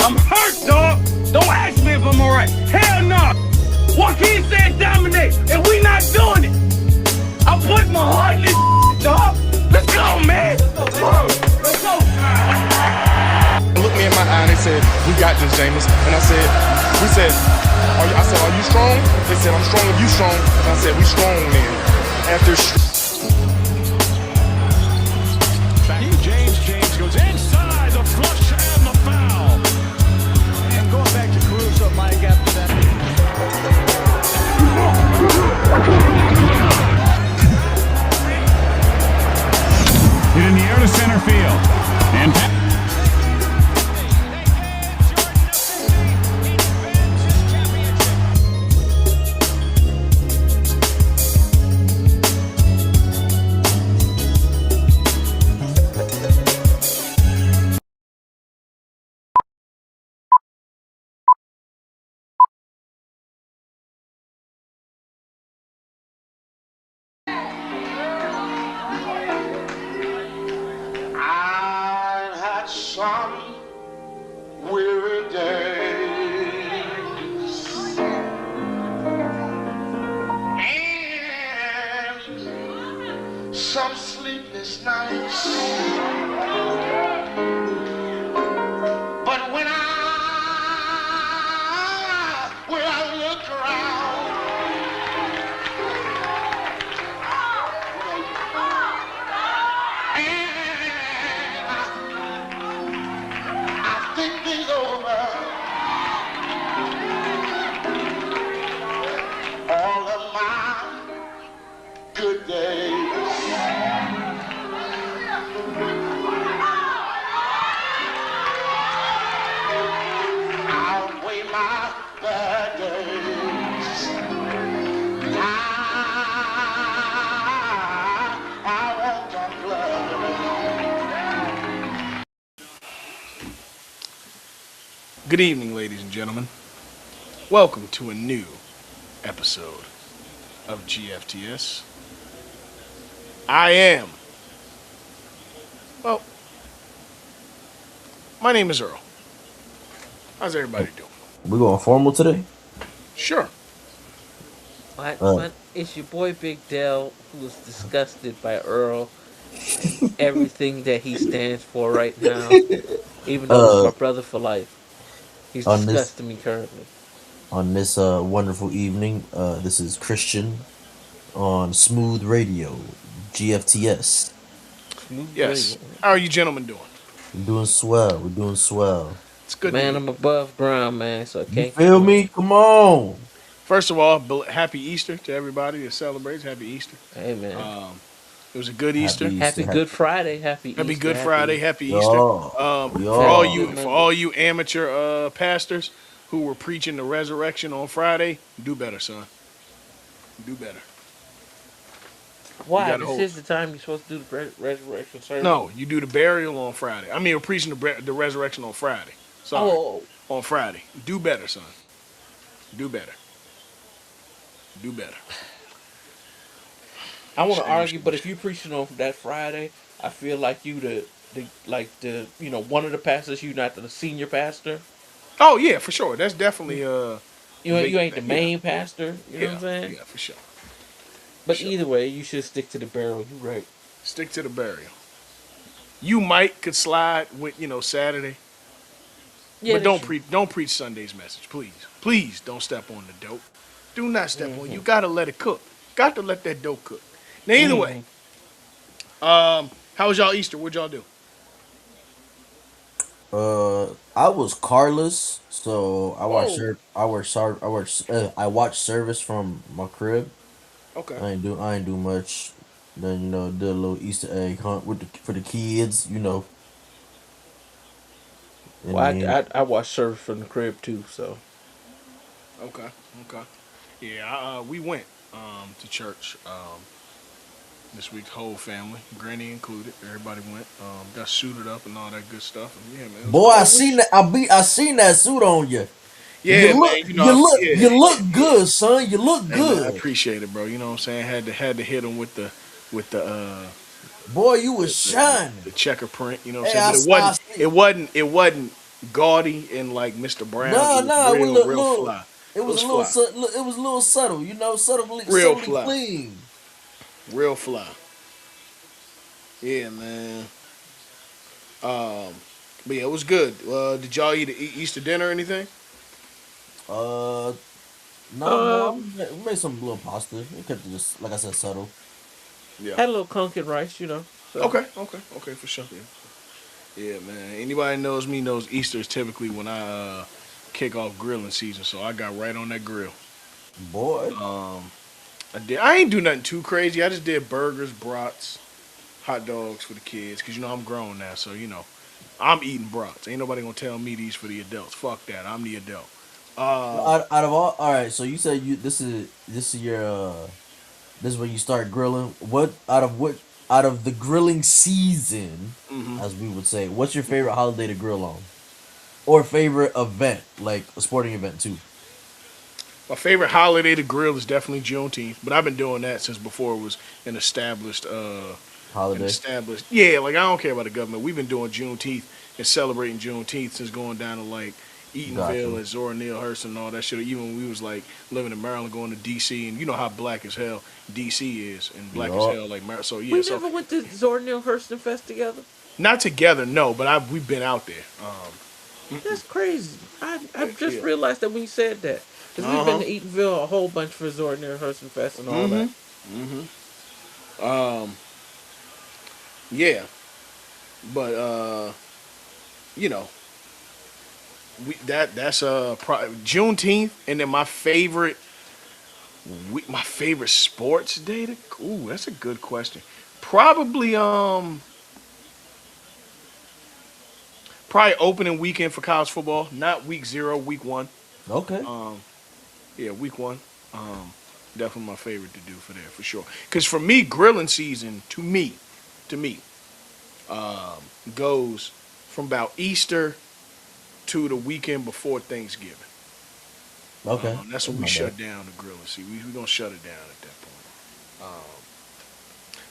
I'm hurt, dog. Don't ask me if I'm alright. Hell no. Joaquin said dominate, and we not doing it. I put my heart in this dog. Let's go, man. Let's go. They looked me in my eye and they said, "We got this, Jameis." And I said, "Are you strong?" They said, "I'm strong if you strong." And I said, "We strong then." After James goes inside the flush and the foul. And going back to Caruso, Mike, after that. Hit in the air to center field. And some weary days and some sleepless nights, but when I look around, think things over, all of my good days, outweigh my bad days. I won't complain. Good evening, ladies and gentlemen. Welcome to a new episode of GFTS. My name is Earl. How's everybody doing? We going formal today? Sure. What is your boy Big Dell, who is disgusted by Earl and everything that he stands for right now, even though he's my brother for life. He's disgusting me currently. On this wonderful evening, this is Christian on Smooth Radio, GFTS. Yes. How are you gentlemen doing? We're doing swell. It's good. Man, I'm above ground, man, so I can't. You feel me? Come on. First of all, happy Easter to everybody that celebrates. Happy Easter. Hey, man. It was a good Easter. Happy Good Friday. Happy Good Friday. Happy Easter. For all you amateur pastors who were preaching the resurrection on Friday, do better, son. Do better. Why? This is the time you're supposed to do the resurrection service. No, you do the burial on Friday. I mean, you're preaching the resurrection on Friday. Sorry. On Friday. Do better, son. Do better. Do better. I want to argue, but if you're preaching on that Friday, I feel like you one of the pastors. You not the senior pastor. Oh yeah, for sure. That's definitely you ain't the main pastor. You know what I'm saying? Yeah, for sure. But either way, you should stick to the burial. You're right. Stick to the burial. You could slide with Saturday. Yeah, but don't preach Sunday's message, please. Please don't step on the dope. Do not step on. You gotta let it cook. Got to let that dope cook. Now either way, how was y'all Easter? What'd y'all do? I was carless, so I watched service from my crib. Okay. I ain't do much. Then did a little Easter egg hunt for the kids. Well, I watched service from the crib too. So. Okay. Yeah, we went to church this week, whole family, Granny included. Everybody went. Got suited up and all that good stuff. And yeah, man. Boy, I seen that suit on you. Yeah, you look good, son. You look good. Man, I appreciate it, bro. You know what I'm saying? Had to hit him with the boy, you was shining. The checker print. You know what I'm saying? But it wasn't gaudy and like Mr. Brown. It Nah, was nah. It was a real little. fly. It It was a was little. fly. It was a little subtle. You know, Real subtly fly. clean. Real fly. Yeah, man. Um, but yeah, it was good. Did y'all eat Easter dinner or anything? Uh, no. Um, We made some little pasta. We kept it just like I said, subtle. Yeah. had a little conch and rice, you know. So Okay, for sure. Yeah, man. Anybody knows me knows Easter is typically when I kick off grilling season, so I got right on that grill. Boy, I did. I ain't do nothing too crazy. I just did burgers, brats, hot dogs for the kids, cause I'm grown now, so I'm eating brats. Ain't nobody gonna tell me these for the adults. Fuck that. I'm the adult. out of all right. So you said this is your this is when you start grilling. What out of the grilling season, as we would say, what's your favorite holiday to grill on, or favorite event, like a sporting event too? My favorite holiday to grill is definitely Juneteenth, but I've been doing that since before it was an established Holiday. yeah, like I don't care about the government. We've been doing Juneteenth and celebrating Juneteenth since going down to like Eatonville Gotcha. and Zora Neale Hurston and all that shit. Even when we was like living in Maryland, going to DC, and you know how black as hell DC is, and black as Yup. hell like Maryland. So yeah, we so never went to Zora Neale Hurston Fest together. not together, no, but we've been out there. That's crazy. I just Yeah. realized that when you said that. Because we've been to Eatonville a whole bunch for Zora Neale Hurston Fest and all that. Yeah, but you know, that's Juneteenth, and then my favorite sports day. Ooh, that's a good question. Probably probably opening weekend for college football, not week 0, week 1. Okay. Yeah, week 1. Definitely my favorite to do for there for sure. Because for me, grilling season to me, goes from about Easter to the weekend before Thanksgiving. Okay. That's when we Not shut bad. down the grilling. See, we gonna shut it down at that point.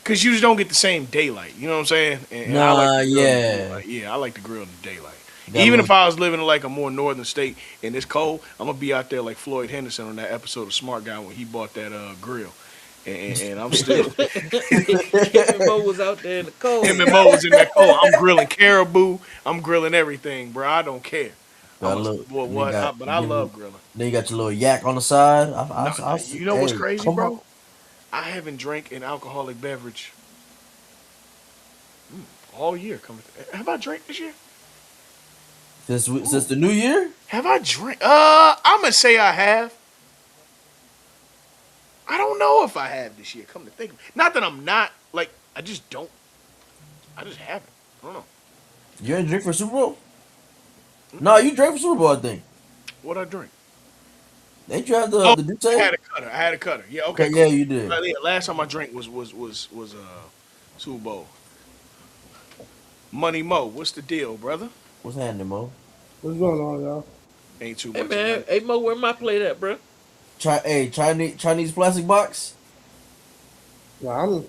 Cause you just don't get the same daylight. You know what I'm saying? And I like Nah, to grill in the yeah. daylight. Yeah, I like to grill in the daylight. Got a Even little- if I was living in like a more northern state and it's cold, I'm gonna be out there like Floyd Henderson on that episode of Smart Guy when he bought that grill. And I'm still Him and Mo was out there in the cold. him and Mo was in that cold. I'm grilling caribou. I'm grilling everything, bro. I don't care. Got a I'm a little- boy, you what? got- But I you- love grilling. Then you got your little yak on the side. No, you know what's hey, crazy, come bro? on. I haven't drank an alcoholic beverage all year. Have I drank this year? Since the new year? Have I drank? I'm gonna say I have. I don't know if I have this year. Come to think of it. Not that I'm not like I just don't. I just haven't. I don't know. You ain't drink for Super Bowl? No, you drank for Super Bowl, I think. What I drink? Ain't you have Oh, the Duke I tape? had a cutter. I had a cutter. Yeah, okay, Okay, cool. yeah, you did. Yeah, last time I drank was Super Bowl. Money Mo, what's the deal, brother? What's happening, Mo? What's going on, y'all? Ain't too Hey much. man, hey Mo, where my plate at, bro? Chinese plastic box? Well,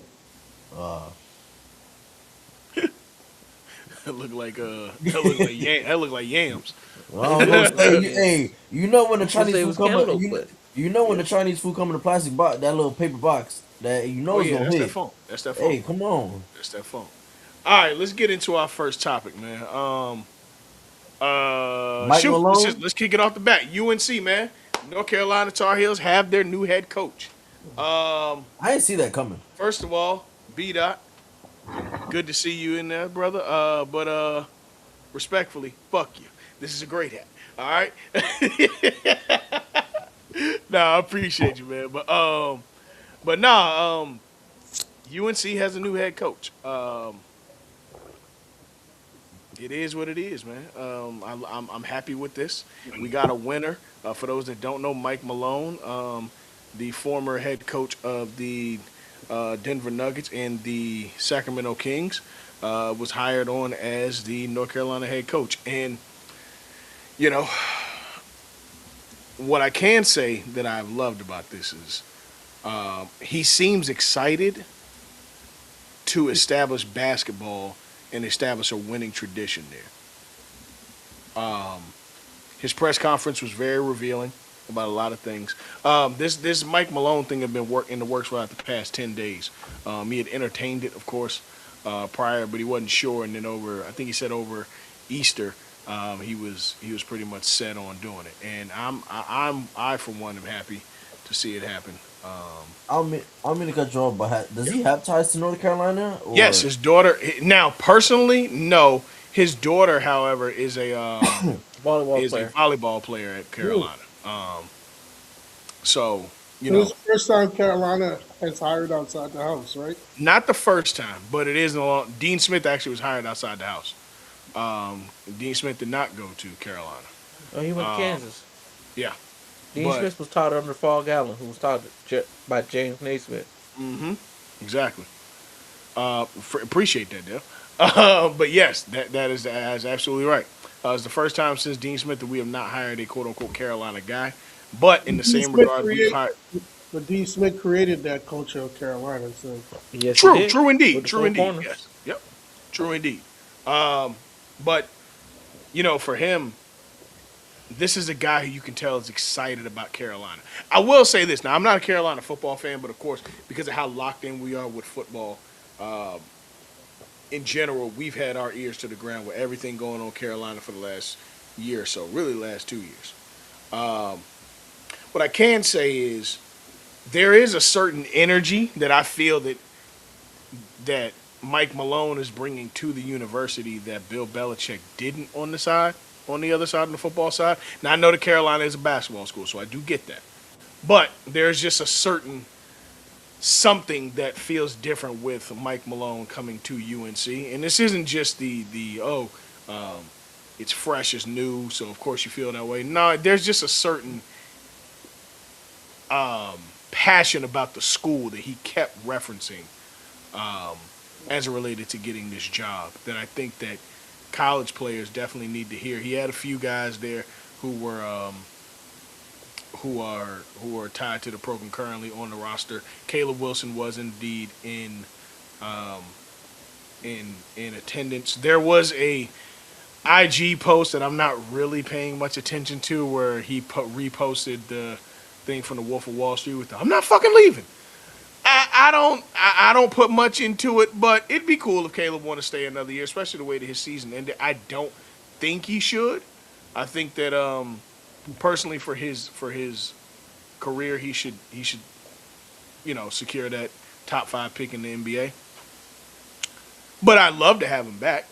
Uh, That look like that look like yams. well, I was gonna say, hey, you know when the was gonna Chinese say it food was come cantaloupe, in, but you know when the Chinese food come in a plastic box, that little paper box, that you know Oh it's yeah, gonna that's that hit. phone. That's that phone. Hey, come on. That's that phone. All right, let's get into our first topic, man. Mike Shoot, Malone? let's kick it off the bat. UNC, man. North Carolina Tar Heels have their new head coach. I didn't see that coming. First of all, B Dot, good to see you in there, brother. But respectfully, fuck you. This is a great hat. All right. Nah, I appreciate you, man. But nah, UNC has a new head coach. It is what it is, man. I'm happy with this. We got a winner. For those that don't know, Mike Malone, the former head coach of the Denver Nuggets and the Sacramento Kings, was hired on as the North Carolina head coach. And, you know, what I can say that I've loved about this is he seems excited to establish basketball and establish a winning tradition there. His press conference was very revealing about a lot of things. This Mike Malone thing had been in the works for about the past 10 days. He had entertained it, of course, prior, but he wasn't sure. And then I think he said over Easter, he was pretty much set on doing it. And I for one am happy to see it happen. I'm mean to cut you off, but does he have ties to North Carolina? Or? Yes, his daughter. Now, personally, no. His daughter, however, is a volleyball player at Carolina. So It was the first time Carolina has hired outside the house, right? not the first time, but it is. Dean Smith actually was hired outside the house. Dean Smith did not go to Carolina. Oh, he went to Kansas. Yeah. Dean Smith was taught under Fall Allen, who was taught by James Naismith. Mm-hmm. Exactly. Appreciate that, Dale. But yes, that is absolutely right. It's the first time since Dean Smith that we have not hired a quote-unquote Carolina guy. But in the same regard, we've hired... But Dean Smith created that culture of Carolina. So. Yes, true indeed. Corners. Yes. Yep. True indeed. But, for him, this is a guy who you can tell is excited about Carolina. I will say this. Now, I'm not a Carolina football fan, but, of course, because of how locked in we are with football, in general, we've had our ears to the ground with everything going on Carolina for the last year or so, really the last 2 years. What I can say is there is a certain energy that I feel that Mike Malone is bringing to the university that Bill Belichick didn't on the other side of the football side. Now, I know that Carolina is a basketball school, so I do get that. But there's just a certain something that feels different with Mike Malone coming to UNC. And this isn't just it's fresh, it's new, so of course you feel that way. No, there's just a certain passion about the school that he kept referencing as it related to getting this job that I think that college players definitely need to hear. He had a few guys there who are tied to the program currently on the roster. Caleb Wilson was indeed in attendance. There was a IG post that I'm not really paying much attention to where he reposted the thing from the Wolf of Wall Street with I'm not fucking leaving. I don't put much into it, but it'd be cool if Caleb want to stay another year, especially the way that his season ended. I don't think he should. I think that personally for his career he should secure that top 5 pick in the NBA. But I'd love to have him back.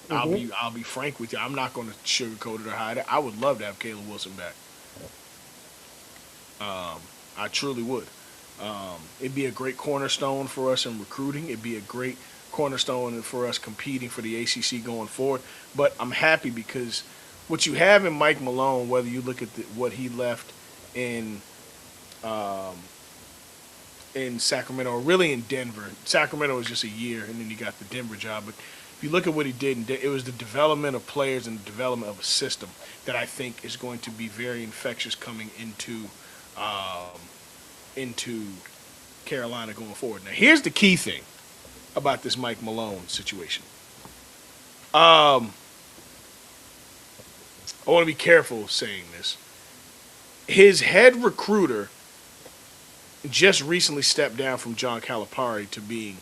Mm-hmm. I'll be frank with you. I'm not going to sugarcoat it or hide it. I would love to have Caleb Wilson back. I truly would. It'd be a great cornerstone for us in recruiting. It'd be a great cornerstone for us competing for the ACC going forward. But I'm happy because what you have in Mike Malone, whether you look at what he left in Sacramento or really in Denver. Sacramento was just a year, and then he got the Denver job. But if you look at what he did, it was the development of players and the development of a system that I think is going to be very infectious coming into Carolina going forward. Now, here's the key thing about this Mike Malone situation. I want to be careful saying this. His head recruiter just recently stepped down from John Calipari to being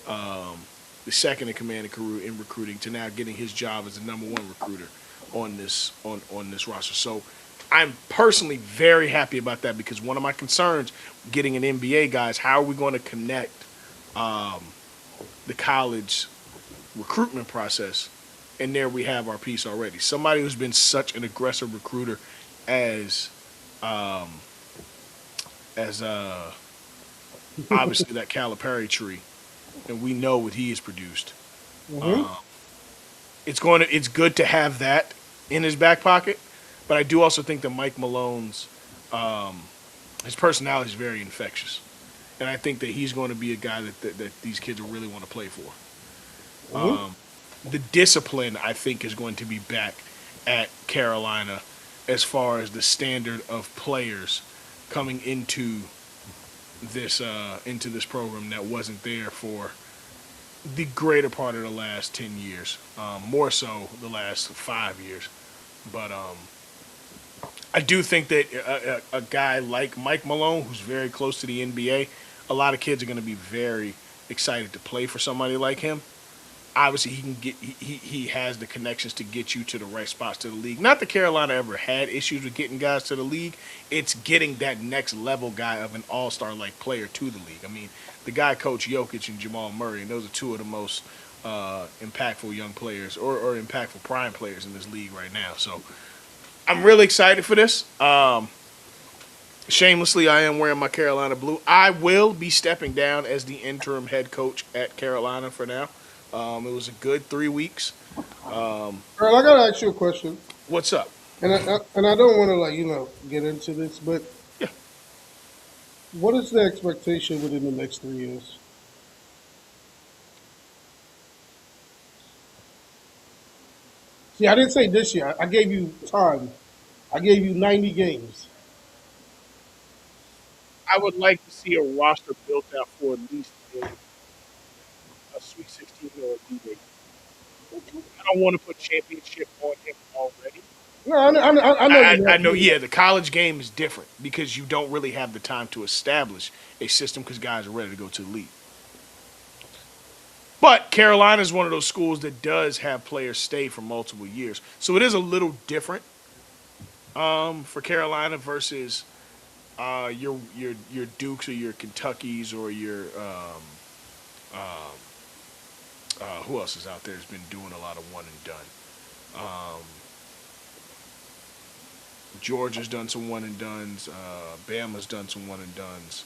the second in command in recruiting to now getting his job as the number 1 recruiter on this roster. So I'm personally very happy about that because one of my concerns getting an NBA guy is how are we going to connect the college recruitment process. And there we have our piece already. Somebody who's been such an aggressive recruiter as obviously that Calipari tree, and we know what he has produced. Mm-hmm. It's good to have that in his back pocket, but I do also think that Mike Malone's his personality is very infectious, and I think that he's going to be a guy that these kids will really want to play for. Mm-hmm. The discipline, I think, is going to be back at Carolina as far as the standard of players coming into this program that wasn't there for the greater part of the last 10 years, more so the last 5 years. But I do think that a guy like Mike Malone, who's very close to the NBA, a lot of kids are going to be very excited to play for somebody like him. Obviously, he can get he has the connections to get you to the right spots to the league. Not that Carolina ever had issues with getting guys to the league. It's getting that next level guy of an all-star like player to the league. I mean, the guy coach Jokic and Jamal Murray, and those are two of the most impactful young players or impactful prime players in this league right now. So I'm really excited for this. Shamelessly, I am wearing my Carolina blue. I will be stepping down as the interim head coach at Carolina for now. It was a good 3 weeks. Earl, I gotta ask you a question, What's up? and I don't want to get into this, but Yeah. what is the expectation within the next 3 years? See, I didn't say this year. I gave you time. I gave you 90 games. I would like to see a roster built out for at least a Sweet 16 or a Elite Eight. I don't want to put championship on him already. No, I know you're I not know, doing yeah, the college game is different because you don't really have the time to establish a system because guys are ready to go to the league. But Carolina is one of those schools that does have players stay for multiple years. So it is a little different for Carolina versus your Dukes or your Kentuckys or your who else is out there has been doing a lot of one and done. Georgia's done some one and dones. Bama's done some one and dones.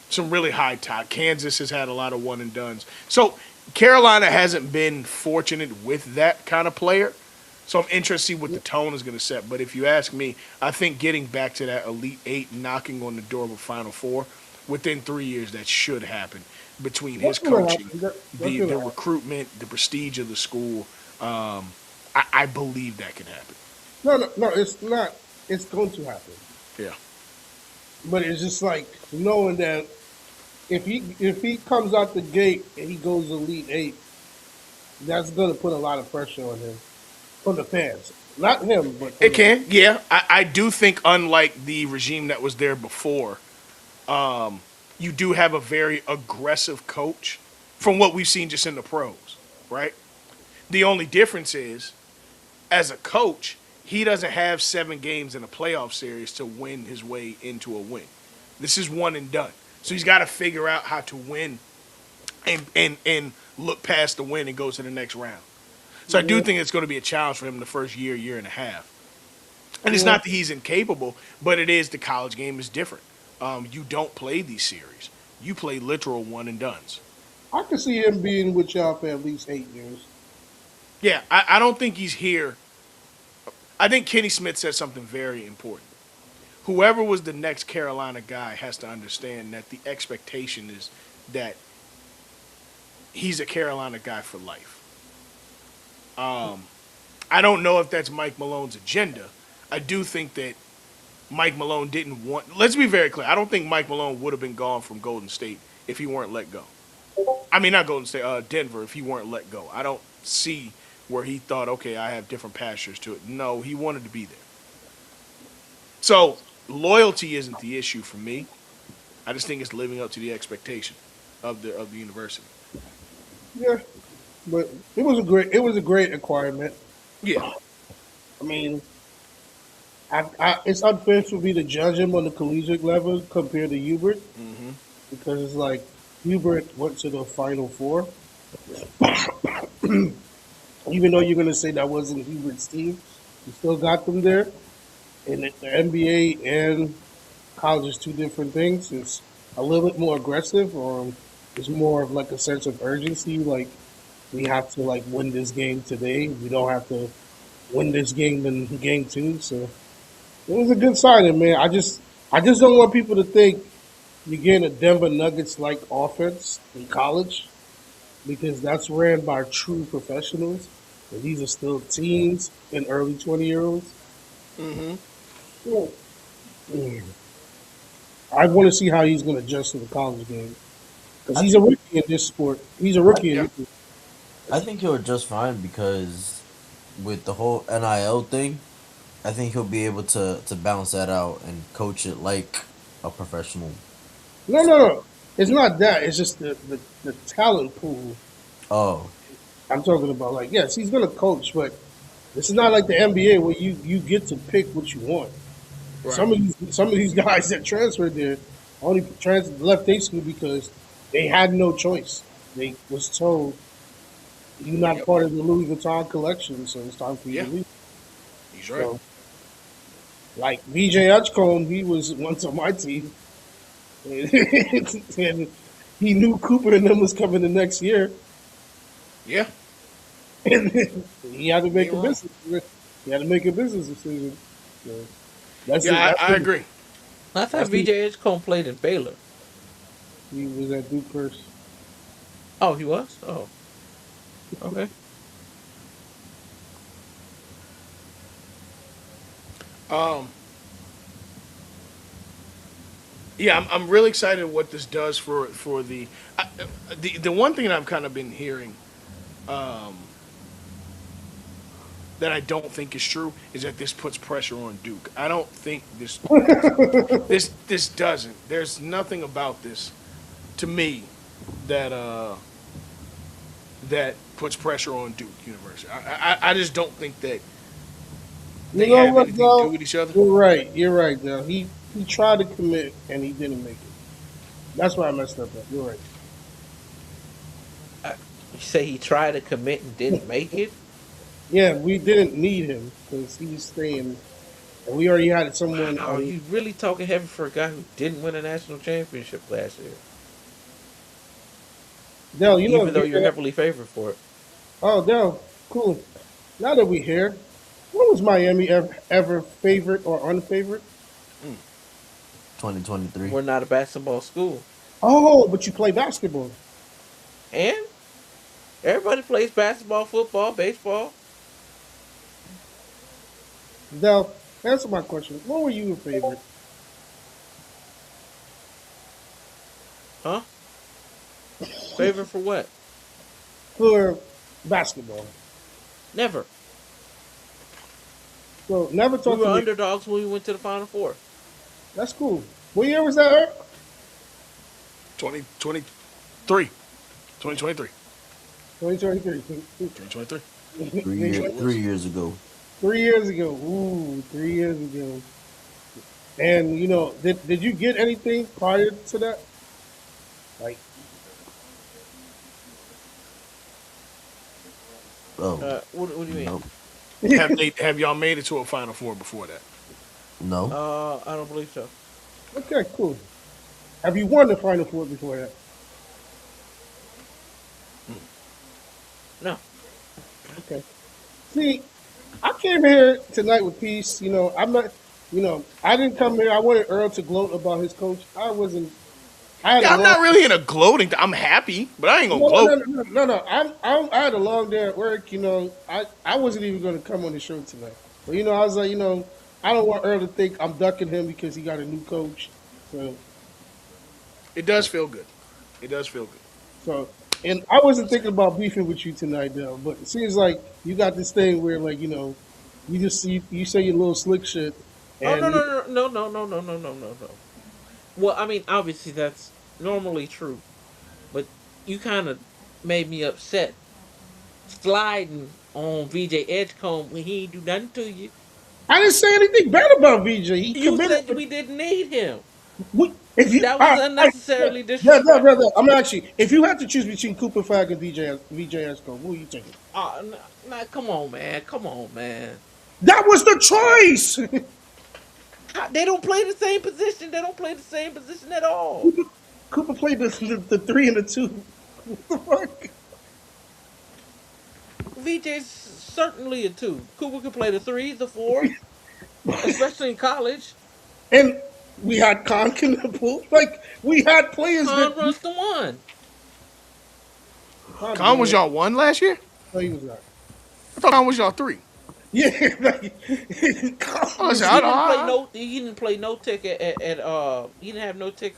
Some really high top. Kansas has had a lot of one and dones. So Carolina hasn't been fortunate with that kind of player. So I'm interested to see what the tone is going to set. But if you ask me, I think getting back to that Elite Eight, knocking on the door of a Final Four, within 3 years, that should happen between his That's gonna coaching, happen. That's the gonna happen. recruitment, the prestige of the school. I believe that can happen. No, it's not. It's going to happen. Yeah. But it's just like knowing that if he comes out the gate and he goes Elite Eight, that's gonna put a lot of pressure on him from the fans. Not him, but It can, yeah. I do think, unlike the regime that was there before, you do have a very aggressive coach from what we've seen just in the pros, right? The only difference is, as a coach, he doesn't have 7 games in a playoff series to win his way into a win. This is one and done. So he's got to figure out how to win and look past the win and go to the next round. So I do think it's going to be a challenge for him the first year and a half. And it's not that he's incapable, but it is the college game is different. You don't play these series. You play literal one and dones. I could see him being with y'all for at least 8 years. Yeah, I don't think he's here. I think Kenny Smith said something very important. Whoever was the next Carolina guy has to understand that the expectation is that he's a Carolina guy for life. I don't know if that's Mike Malone's agenda. I do think that Mike Malone didn't want. Let's be very clear. I don't think Mike Malone would have been gone from Golden State if he weren't let go. I mean, not Golden State, Denver, if he weren't let go. I don't see where he thought, okay, I have different pastures to it. No, he wanted to be there. So loyalty isn't the issue for me. I just think it's living up to the expectation of the university. Yeah, but it was a great acquirement. Yeah. I mean, it's unfair for me to judge him on the collegiate level compared to Hubert because it's like Hubert went to the Final Four. Even though you're going to say that wasn't Hubert's team, he still got them there. And the NBA and college is two different things. It's a little bit more aggressive, or it's more of like a sense of urgency. Like we have to like win this game today. We don't have to win this game in game 2. So it was a good signing, man. I just don't want people to think you're getting a Denver Nuggets like offense in college, because that's ran by true professionals, and these are still teens and early 20-year-olds. I want to see how he's going to adjust to the college game, because he's a rookie in this sport. He's a rookie in this. I think he'll adjust fine because with the whole NIL thing, I think he'll be able to balance that out and coach it like a professional. No, no, no. It's not that. It's just the talent pool. Oh, I'm talking about. Like, yes, he's gonna coach, but this is not like the NBA where you get to pick what you want. Right. Some of these guys that transferred there only left their school because they had no choice. They was told you're not Yep. part of the Louis Vuitton collection, so it's time for you Yeah. to leave. He's right. So, like VJ Edgecombe, he was once on my team, and he knew Cooper and them was coming the next year, Yeah. and he had to Ain't make a wrong. business. He had to make a business decision. So that's it. Yeah, I agree. I thought That's the, VJ Edgecombe played in Baylor. he was at Duke first. Oh, he was. Oh, okay. Um, yeah, I'm really excited what this does for the one thing that I've kind of been hearing um, that I don't think is true is that this puts pressure on Duke. I don't think this doesn't. There's nothing about this to me that that puts pressure on Duke University. I just don't think that You they know have what, anything to do though? with each other. You're right. You're right, though. He tried to commit and he didn't make it. That's why I messed up. At. You're right. You say he tried to commit and didn't make it? Yeah, we didn't need him because he was staying, and we already had someone Wow, on. you really talking heavy for a guy who didn't win a national championship last year, Dell, you know, even though you're heavily favored for it. oh, Dell, cool. Now that we're here, when was Miami ever favorite or unfavorite? 2023. We're not a basketball school, Oh, but you play basketball. and everybody plays basketball, football, baseball. Dell, answer my question. When were you a favorite? Huh? Favorite for what? For basketball. Never. So never We talk were to me. underdogs when we went to the Final Four. That's cool. What year was that? Eric? 2023. 2023. 2023. 2023. 3 years ago. 3 years ago. Ooh, 3 years ago. And you know, did you get anything prior to that? Like, Oh, What do you mean? no, Have y'all made it to a Final Four before that? no. I don't believe so. okay, cool. Have you won the Final Four before that? No. Okay. See, I came here tonight with peace. You know, I'm not. You know, I didn't come here. I wanted Earl to gloat about his coach. I wasn't. I had Yeah, a I'm long. not really in a gloating. I'm happy, but I ain't gonna No, no, gloat. no, no, no, no. I had a long day at work. You know, I wasn't even going to come on the show tonight. But you know, I was like, you know, I don't want Earl to think I'm ducking him because he got a new coach. So, It does feel good. It does feel good. so, and I wasn't thinking about beefing with you tonight, though. But it seems like you got this thing where, like, you know, you say your little slick shit, Oh no and no no no no no no no no no no. Well, I mean, obviously that's normally true, but you kind of made me upset sliding on VJ Edgecombe when he ain't do nothing to you. I didn't say anything bad about VJ. He You committed. said we didn't need him. If you, That was yeah, unnecessarily yeah, yeah, yeah, yeah. disrespectful. I'm actually. If you had to choose between Cooper Flag and VJ Esco, who are you taking? Come on, man. Come on, man. That was the choice. They don't play the same position. They don't play the same position at all. Cooper played the three and the two. What the fuck? VJ's certainly a two. Cooper could play the three, the four, especially in college. And we had Con Knuckle. Like we had players that Con runs the one. Con Con was did. y'all one last year? No, he was not. I thought Con was y'all three. Yeah, like, Con Oh, was, listen, He didn't play I, no. He didn't play no tick at. He didn't have no tick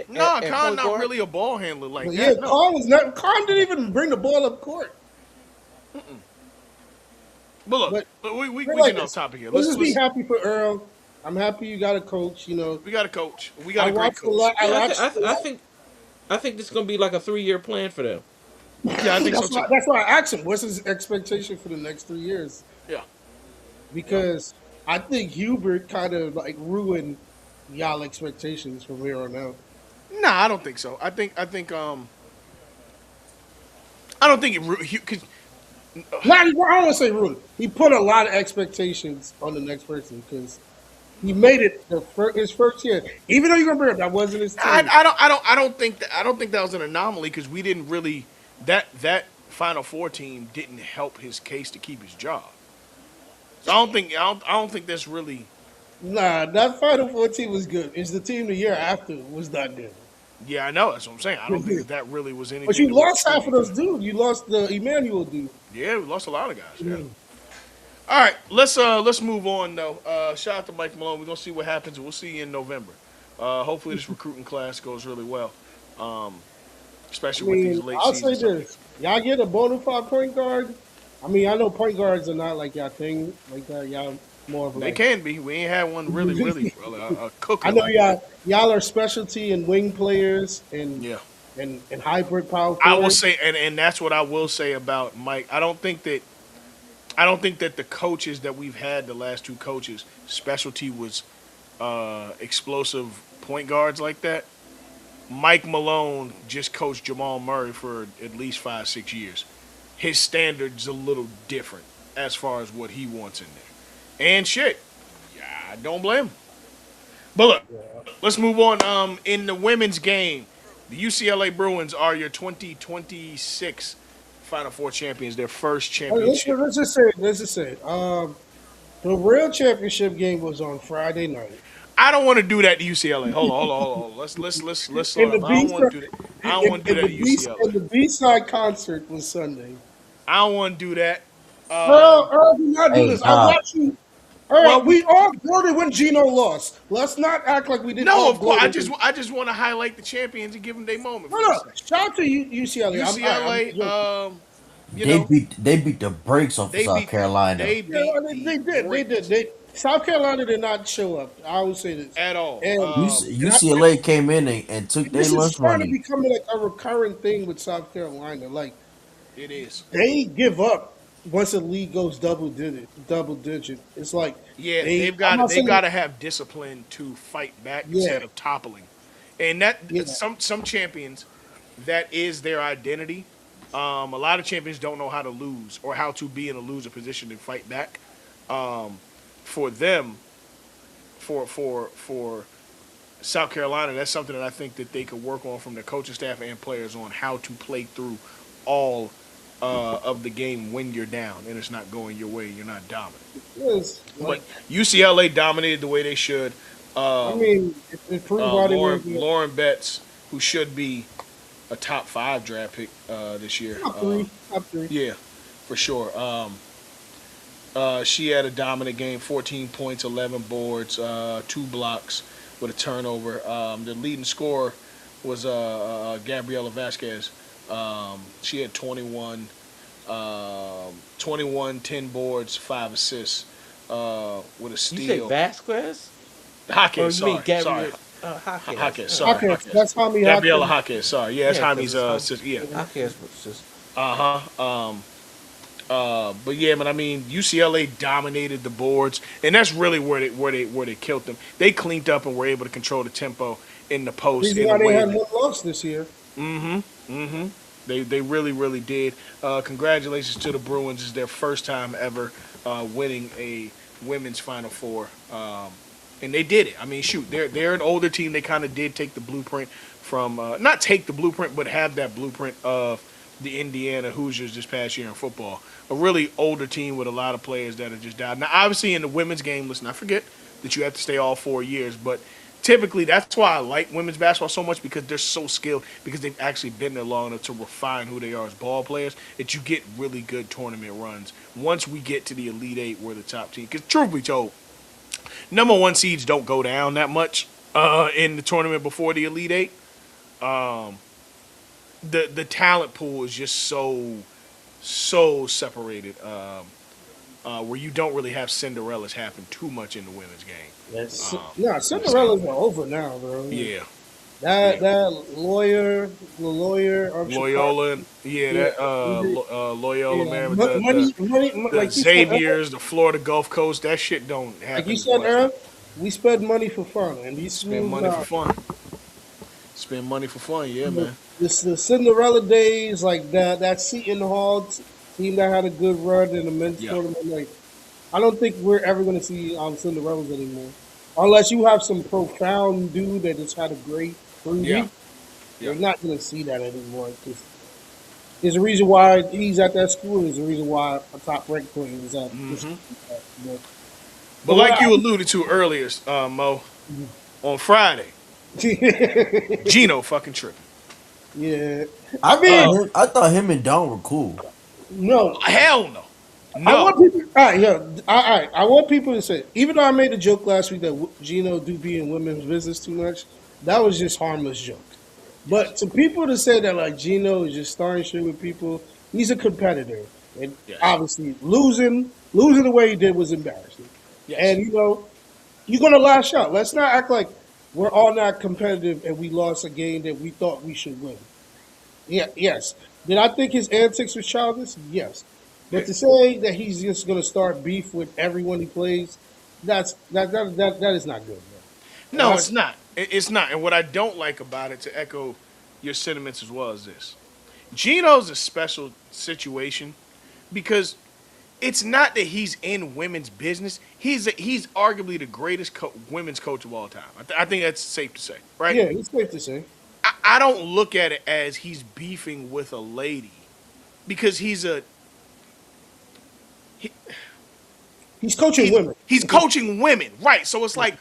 nah, at Con point not guard. really a ball handler like but yeah, that. No. Con was not. Con didn't even bring the ball up court. But look, But we we're like getting off this. topic here. Let's Let's just be happy for Earl. I'm happy you got a coach. You know, we got a coach. We got I a great watched a coach. lot. I Yeah, watched. I think this is gonna be like a 3-year plan for them. Yeah, I think so too. That's why I asked him. What's his expectation for the next 3 years? Yeah. Because I think Hubert kind of like ruined y'all expectations from here on out. Nah, I don't think so. I don't think because Not, I don't want to say ruined. He put a lot of expectations on the next person because he made it his first year. Even though you're gonna bring up that wasn't his team. I don't think that was an anomaly because we didn't really that Final Four team didn't help his case to keep his job. So I don't think that's really. Nah, that Final Four team was good. It's the team the year after was not good. Yeah, I know. That's what I'm saying. I don't think that really was anything. But you to lost half of attribute those dudes. You lost the Emmanuel dude. Yeah, we lost a lot of guys. Yeah. All right, let's move on though. Shout out to Mike Malone. We're gonna see what happens. We'll see you in November. Hopefully this recruiting class goes really well, I especially with these mean, late I'll season say this: y'all get a bona fide point guard. I mean, I know point guards are not like y'all thing like that. Y'all more of They like. can be. We ain't had one really a cooker. I know like y'all are specialty and wing players and Yeah. and hybrid power I will forward. say, and that's what I will say about Mike. I don't think that the coaches that we've had, the last two coaches, specialty was explosive point guards like that. Mike Malone just coached Jamal Murray for at least 5-6 years. His standard's a little different as far as what he wants in there. And shit, yeah, I don't blame him. But look, let's move on. In the women's game, the UCLA Bruins are your 2026 Final Four champions. Their first championship. Let's just say, the real championship game was on Friday night. I don't want to do that to UCLA. Hold on. Let's slow And the down. I B don't want to do that. I don't want to do that to and the UCLA. B side concert was Sunday. I don't want to do that. Earl, do not do Hey, this. I nah. watch you. Earl, Well, we all gloated when Gino lost. Let's not act like we didn't. No, all of course. gloat I just want to highlight the champions and give them their moment. No, For a no. second. Shout out to UCLA. UCLA, you They know, beat the brakes off of they South beat Carolina. They beat they did. South Carolina did not show up. I would say this. at all. And UCLA came in and took their this is lunch starting to money. become like a recurring thing with South Carolina. Like It is. they give up once the league goes double digit. It's like Yeah, I'm not they've saying- got to have discipline to fight back instead of toppling. And that Yeah. some champions, that is their identity. A lot of champions don't know how to lose or how to be in a loser position and fight back. For them, for South Carolina, that's something that I think that they could work on from their coaching staff and players on how to play through all of the game when you're down and it's not going your way, you're not dominant. Yes. But UCLA dominated the way they should. I mean, it proved why they were Lauren Betts, who should be a top 5 draft pick this year. top three. Yeah, for sure. She had a dominant game, 14 points, 11 boards, 2 blocks with a turnover. The leading scorer was Gabriela Vasquez. She had 21, 10 boards, 5 assists with a steal. You say Vasquez? Jaquez, Or you sorry. mean Gabriel? Sorry. Jaquez. Jaquez, sorry. Okay, Jaquez. that's Jaime Gabriela Hopkins. Jaquez, sorry. Yeah, that's Yeah, Jaime's 'cause it's sister. Yeah. Jaquez was just. But yeah, man, I mean, UCLA dominated the boards, and that's really where they killed them. They cleaned up and were able to control the tempo in the post Reason in why a they way had that one loss this year. they really did. Congratulations to the Bruins. It's their first time ever winning a women's Final Four, and they did it. I mean, shoot, they're an older team. They kind of did take the blueprint from not take the blueprint, but have that blueprint of the Indiana Hoosiers this past year in football. A really older team with a lot of players that are just down. Now, obviously, in the women's game, let's not forget that you have to stay all 4 years. But typically, that's why I like women's basketball so much, because they're so skilled, because they've actually been there long enough to refine who they are as ball players, that you get really good tournament runs. Once we get to the Elite Eight, we're the top team. Because truth be told, number 1 seeds don't go down that much in the tournament before the Elite Eight. The talent pool is just so separated. where you don't really have Cinderellas happen too much in the women's game. Cinderella's are over now, bro. Yeah, That lawyer of Chicago. Loyola, yeah, Yeah, that Loyola, yeah. man, the Like you said, Xaviers, the Florida Gulf Coast, that shit don't like you happen said, much. we spend money for fun, and these Spend schools money for fun. Spend money for fun, yeah, man. the Cinderella days, like that Seton Hall team that had a good run in the men's Yeah, tournament. Like, I don't think we're ever going to see Cinderellas anymore, unless you have some profound dude that just had a great 3 weeks. yeah. You're not going to see that anymore. There's a reason why he's at that school. There's a reason why a top ranked player is at this school. But like you alluded to earlier, Mo, on Friday, Gino fucking tripping. Yeah, I thought him and Don were cool. no. Hell no, I want no. people. All right, yeah, all right. I want people to say, even though I made a joke last week that Gino do be in women's business too much, that was just harmless joke. But to people to say that like Gino is just starting shit with people, he's a competitor, and Yes. obviously losing the way he did was embarrassing. Yes. And you're gonna lash out. Let's not act like we're all not competitive and we lost a game that we thought we should win. Yeah, yes. Did I think his antics was childish? Yes. But to say that he's just going to start beef with everyone he plays, that is not good, man. No, it's not. It's not. And what I don't like about it, to echo your sentiments as well, as this, Gino's a special situation because it's not that he's in women's business. He's arguably the greatest women's coach of all time. I think that's safe to say, right? Yeah, it's safe to say. I don't look at it as he's beefing with a lady because he's coaching women. He's coaching women, right? So it's like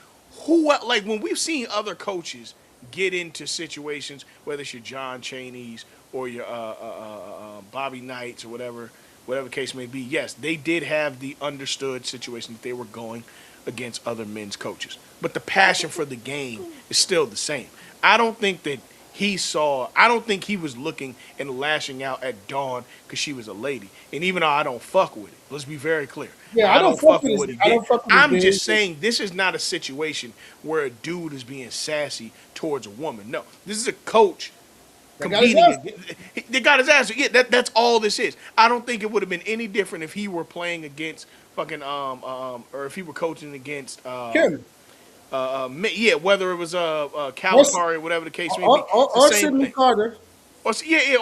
like when we've seen other coaches get into situations, whether it's your John Chaney's or your Bobby Knights or whatever case may be. Yes, they did have the understood situation that they were going against other men's coaches, but the passion for the game is still the same. I don't think that I don't think he was looking and lashing out at Dawn because she was a lady. And even though I don't fuck with it, let's be very clear. Yeah, I don't fuck with what he did. I'm game. just saying this is not a situation where a dude is being sassy towards a woman. No, this is a coach competing. They got his ass. Yeah, that's all this is. I don't think it would have been any different if he were playing against fucking or if he were coaching against Kim. Yeah, whether it was Calipari or whatever the case may be, or Sidney Carter. Well, yeah,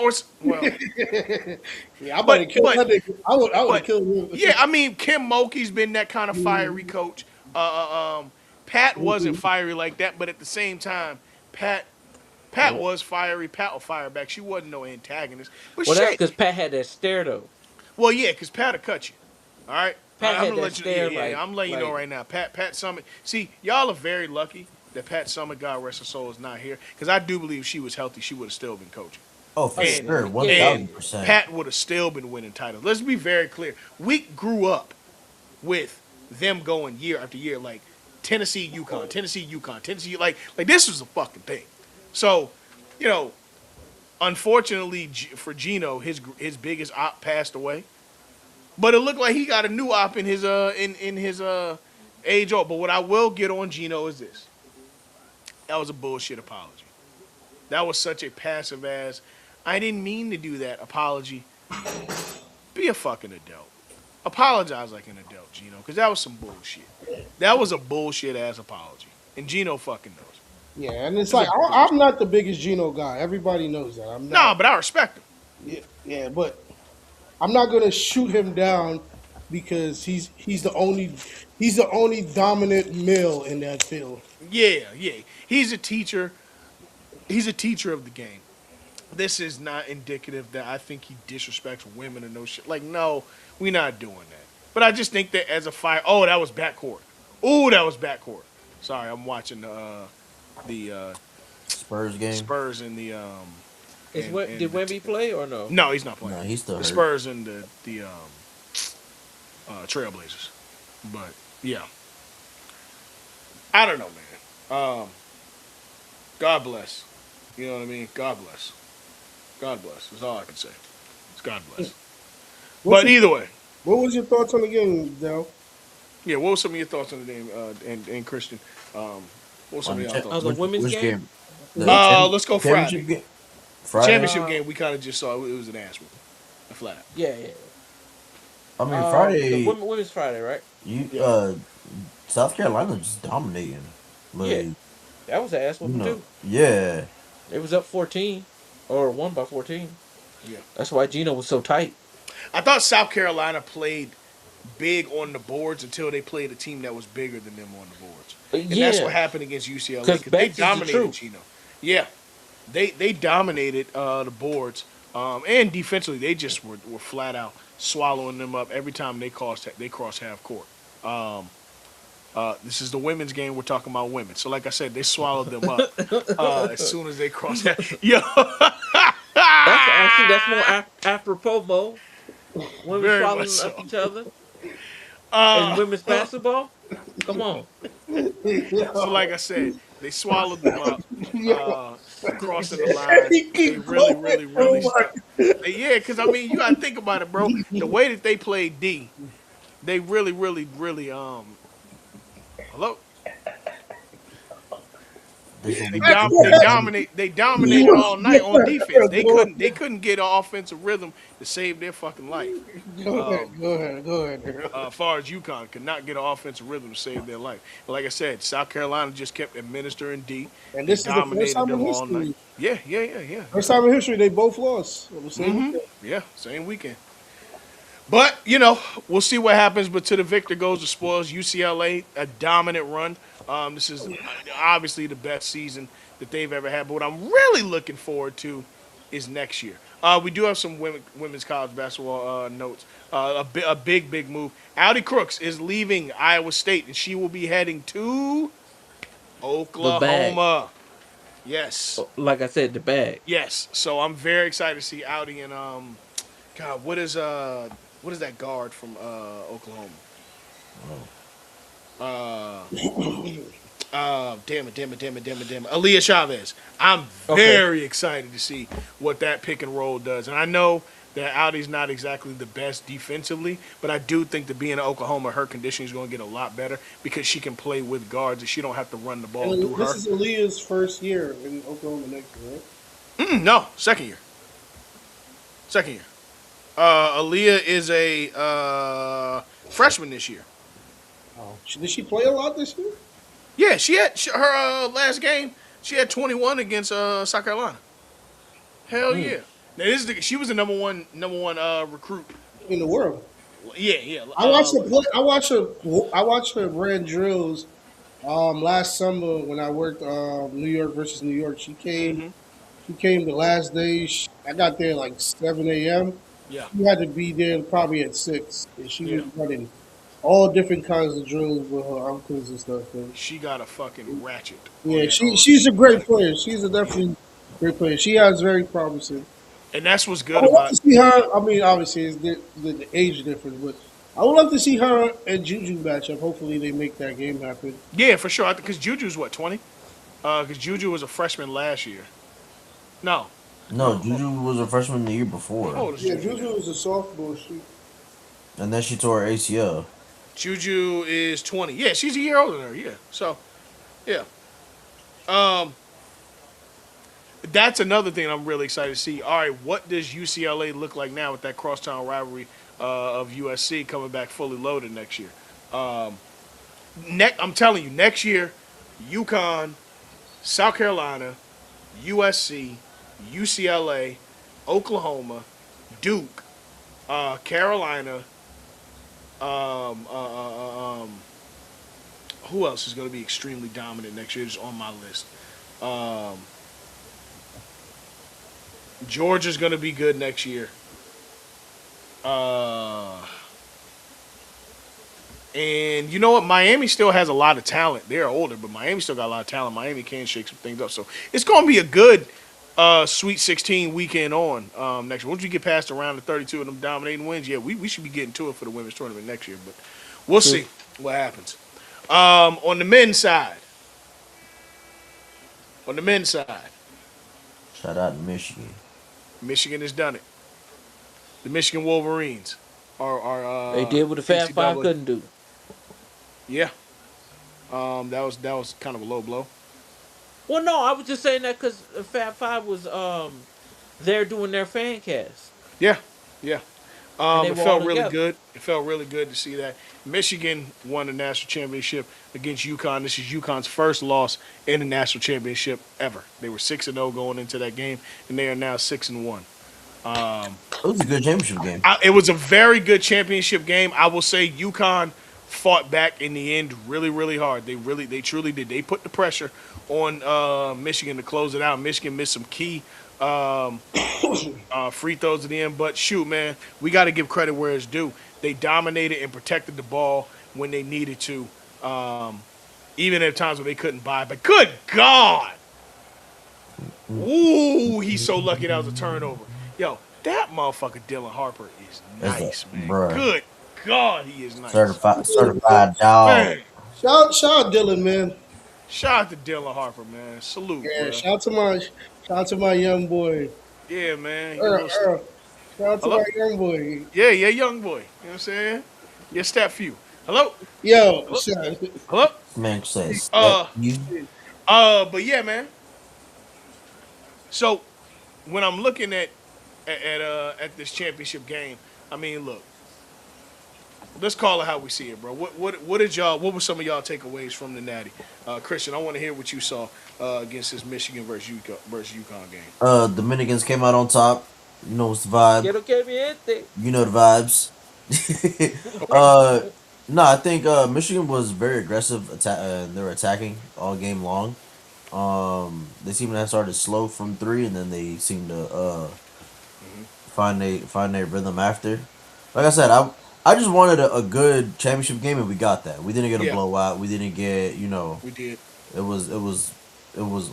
I might have killed that nigga. I would have killed him. Yeah, I mean, Kim Mulkey's been that kind of fiery coach. Pat wasn't fiery like that, but at the same time, Pat was fiery. Pat will fire back. She wasn't no antagonist. But that's because Pat had that stare though. Well, yeah, because Pat will cut you. All right. Pat I'm had that stare. I'm letting you know right now. Pat Summit. See, y'all are very lucky that Pat Summit, God rest her soul, is not here. Because I do believe if she was healthy, she would have still been coaching. Oh, for sure, 1,000%. Pat would have still been winning titles. Let's be very clear. We grew up with them going year after year, like Tennessee, UConn. Like this was a fucking thing. So, unfortunately for Gino, his biggest op passed away. But it looked like he got a new op in his age old. But what I will get on Gino is this. That was a bullshit apology. That was such a passive ass, I didn't mean to do that apology. Be a fucking adult. Apologize like an adult, Gino, because that was some bullshit. That was a bullshit ass apology. And Gino fucking knows. Yeah, and it's like, I'm not the biggest Gino guy. Everybody knows that. I'm not. Nah, but I respect him. Yeah, but I'm not gonna shoot him down because he's the only dominant male in that field. Yeah. He's a teacher. He's a teacher of the game. This is not indicative that I think he disrespects women or no shit. Like, no, we're not doing that. But I just think that as a fire, that was backcourt. Sorry, I'm watching the Spurs game. Spurs and the Did Wemby play or no? No, he's not playing. No, he's still the hurt. Spurs and the Trailblazers. But yeah, I don't know, man. God bless. You know what I mean? God bless. God bless. That's all I can say. It's God bless. But either way, What was your thoughts on the game, Dell? Yeah, what were some of your thoughts on the game, and Christian? What were some On of the y'all thoughts The on women's which game. game? The Let's go championship Friday. game. The Friday. championship game we kind of just saw it was an ass whooping, a flat out. Yeah, yeah. I mean, The Friday. women's Friday, right? You Yeah. South Carolina just dominating. Like, Yeah, that was an ass you whooping know, too. yeah. It was up 14, or won by 14. Yeah. That's why Gino was so tight. I thought South Carolina played big on the boards until they played a team that was bigger than them on the boards, and that's what Yeah, happened against UCLA because because they Bex is the dominated truth. Gino. Yeah, they dominated the boards, and defensively they just were flat out swallowing them up every time they crossed half court. This is the women's game. We're talking about women. So, like I said, they swallowed them up as soon as they crossed. Yo, That's actually that's more apropos, Mo. Women very swallowing much so. up each other and women's basketball. Come on. So, like I said, they swallowed them up, crossing the line. He They keep really, going. really, Oh really stuck. Yeah, because I mean, you gotta think about it, bro. The way that they played D, they really, really, really. Hello. This will They, be they dominated all night on defense. They couldn't get an offensive rhythm to save their fucking life. Go ahead. As far as UConn could not get an offensive rhythm to save their life. But like I said, South Carolina just kept administering D. And this is the first time in all history. night. Yeah. First time in history they both lost. On the same weekend. Yeah, same weekend. But, you know, we'll see what happens. But to the victor goes the spoils. UCLA, a dominant run. This is obviously the best season that they've ever had. But what I'm really looking forward to is next year. We do have some women's college basketball notes. A big move. Audi Crooks is leaving Iowa State, and she will be heading to Oklahoma. Yes. Like I said, the bag. Yes. So I'm very excited to see Audi and God, what is that guard from Oklahoma? Damn it. Aaliyah Chavez. I'm very excited to see what that pick and roll does. And I know that Audi's not exactly the best defensively, but I do think that being in Oklahoma, her conditioning is going to get a lot better because she can play with guards and she don't have to run the ball And through her. this is Aaliyah's first year in Oklahoma next year, right? No, second year. Aaliyah is a freshman this year. Oh. Did she play a lot this year? Yeah, she had her last game. She had 21 against South Carolina. Hell yeah! Now she was the number one recruit. In the world. Yeah. I watched her play. I watched her brand drills last summer when I worked New York versus New York. She came the last day. I got there like 7 a.m. Yeah. She had to be there probably at 6. And she Yeah. was running all different kinds of drills with her uncles and stuff. And She got a fucking ratchet. yeah, she's a great player. She's a definitely great player. She has very promising. And that's what's I good would love about to see her. I mean, obviously, it's the age difference, but I would love to see her and Juju match up. Hopefully, they make that game happen. Yeah, for sure. Because Juju's what, 20? Because Juju was a freshman last year. No. Juju was a freshman the year before, How old is Yeah, Juju? Juju was a sophomore. and then she tore her ACL. Juju is 20. Yeah, she's a year older than her. Yeah. So, yeah. That's another thing I'm really excited to see. All right, what does UCLA look like now with that crosstown rivalry of USC coming back fully loaded next year? I'm telling you, next year, UConn, South Carolina, USC, UCLA, Oklahoma, Duke, Carolina. Who else is going to be extremely dominant next year? Just on my list. Georgia's going to be good next year. And you know what? Miami still has a lot of talent. They're older, but Miami still got a lot of talent. Miami can shake some things up. So it's going to be a good Sweet 16 weekend on next year. Once you get past the round of 32 of them dominating wins, yeah, we should be getting to it for the women's tournament next year. But we'll see what happens. On the men's side. Shout out to Michigan. Michigan has done it. The Michigan Wolverines. our They did what the Fab Five NCAA. couldn't do. Yeah. That was kind of a low blow. Well, no, I was just saying that because Fab Five was there doing their fan cast, Yeah. Yeah. and they It were all felt really together. good. It felt really good to see that Michigan won the national championship against UConn. This is UConn's first loss in the national championship ever. They were 6-0 going into that game, and they are now 6-1. It was a good championship game. It was a very good championship game. I will say UConn fought back in the end really, really hard. They truly did. They put the pressure on Michigan to close it out. Michigan missed some key free throws at the end, but shoot, man, we got to give credit where it's due. They dominated and protected the ball when they needed to, even at times when they couldn't buy. But good God, ooh, he's so lucky that was a turnover. Yo, that motherfucker Dylan Harper is nice, man. Bruh. Good God, he is nice. Certified dog. Man, Shout out Dylan, man. shout out to Dylan Harper, man. Salute, Yeah, bro. shout out to my young boy. Yeah, man. Earl. Shout out to Hello? my young boy. Yeah, young boy. You know what I'm saying? Your step few. Hello? Yo, shout. Hello? Man says you. But yeah, man. So when I'm looking at this championship game, I mean, look, let's call it how we see it, bro. What did y'all? What were some of y'all takeaways from the Natty? Christian, I want to hear what you saw against this Michigan versus UConn game. Dominicans came out on top. You know what's the vibe. Quiero que miente. You know the vibes. No, I think Michigan was very aggressive. They were attacking all game long. They seemed to have started slow from three, and then they seemed to find their rhythm after. Like I said, I just wanted a good championship game, and we got that. We didn't get a blowout. We didn't get We did It was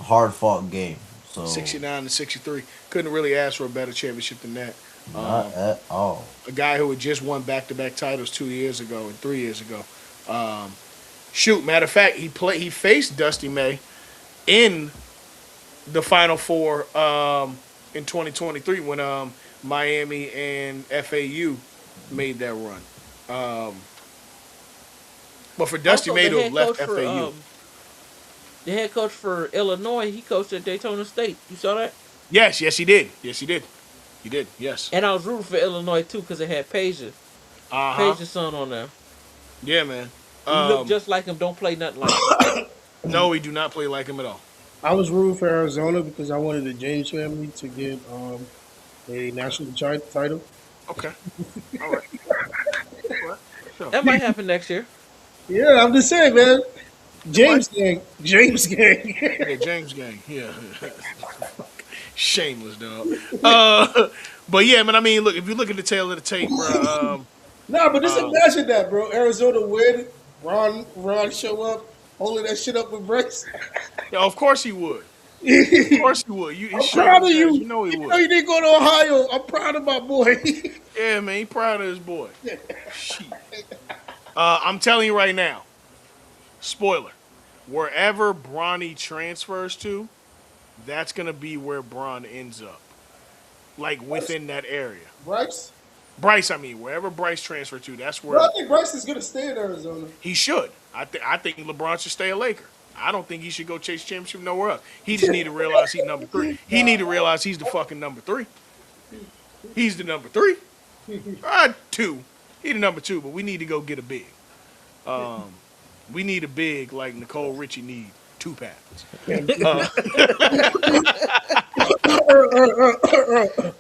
hard fought game. So 69-63. Couldn't really ask for a better championship than that. not at all. A guy who had just won back-to-back titles 2 years ago and 3 years ago. Shoot, matter of fact, he faced Dusty May in the Final Four in 2023 when Miami and FAU made that run. But for Dusty Also, May the to head have left coach FAU. the head coach for Illinois, he coached at Daytona State. You saw that? Yes, he did. He did, yes. And I was rooting for Illinois too because it had Peja. Peja's son on there. Yeah, man. He looked just like him. Don't play nothing like him. No, we do not play like him at all. I was rooting for Arizona because I wanted the James family to get a national title. Okay. All right. That might happen next year. Yeah, I'm just saying, man. James gang. Yeah, James gang. Yeah. Shameless, dog. But yeah, man, I mean, look, if you look at the tail of the tape, bro. Nah, but just imagine that, bro. Arizona win. Ron show up, holding that shit up with Bryce. Yeah, of course he would. Of course he would. I'm proud of you. You know he You would. know you didn't go to Ohio. I'm proud of my boy. Yeah, man, he proud of his boy. Shit. I'm telling you right now, spoiler, wherever Bronny transfers to, that's going to be where Bron ends up. Like, within that area. Bryce? Bryce, I mean, wherever Bryce transferred to, that's where Bro, I think Bryce is going to stay in Arizona. he should. I think LeBron should stay a Laker. I don't think he should go chase championship nowhere else. He just need to realize he's number 3. He need to realize he's the fucking number 3. He's the number 3. 2. He the number 2, but we need to go get a big. We need a big like Nicole Richie need 2 pounds.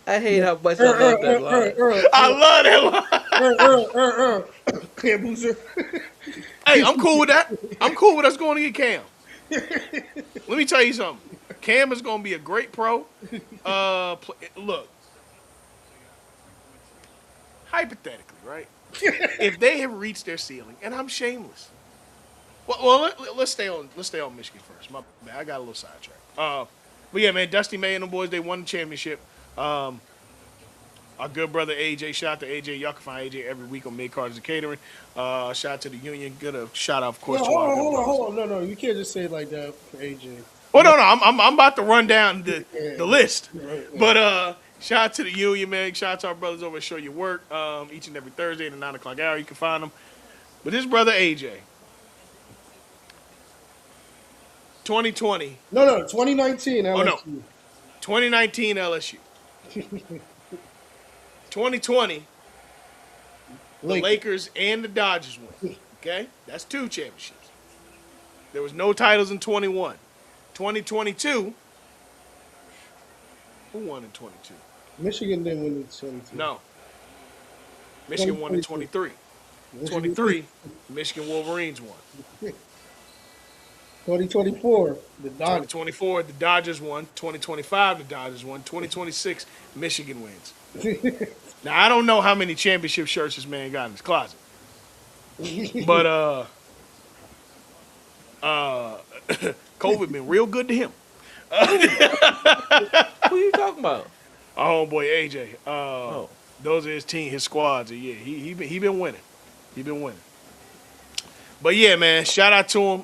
I hate how much I love that line. I love that line. Cam Boozer. Hey, I'm cool with that. I'm cool with us going to get Cam. Let me tell you something. Cam is going to be a great pro. Look, hypothetically, right? If they have reached their ceiling, and I'm shameless. Well, let's stay on Michigan first. My bad, I got a little sidetracked. But yeah, man, Dusty May and the boys, they won the championship. Our good brother AJ, shout out to AJ. Y'all can find AJ every week on Mid Carters and Catering. Shout out to the union. Good shout out, of course, to our good brothers. Hold on. No, you can't just say it like that for AJ. Well, no, I'm about to run down the list. Right. But Shout out to the union, man. Shout out to our brothers over at Show Your Work. Each and every Thursday at the 9 o'clock hour, you can find them. But his brother AJ, 2020. No, 2019 Oh no, LSU. 2019 LSU. 2020, the Lakers and the Dodgers win. Okay, that's 2 championships. There was no titles in 21. 2022. Who won in 22? Michigan didn't win in 22. No. Michigan won in 23. 23, Michigan Wolverines won. 2024, the Dodgers. 2024, the Dodgers won. 2025, the Dodgers won. 2026, Michigan wins. Now, I don't know how many championship shirts this man got in his closet. But COVID been real good to him. Who you talking about? Our homeboy AJ. Those are his team, his squads. Yeah, he been winning. He been winning. But yeah, man, shout out to him.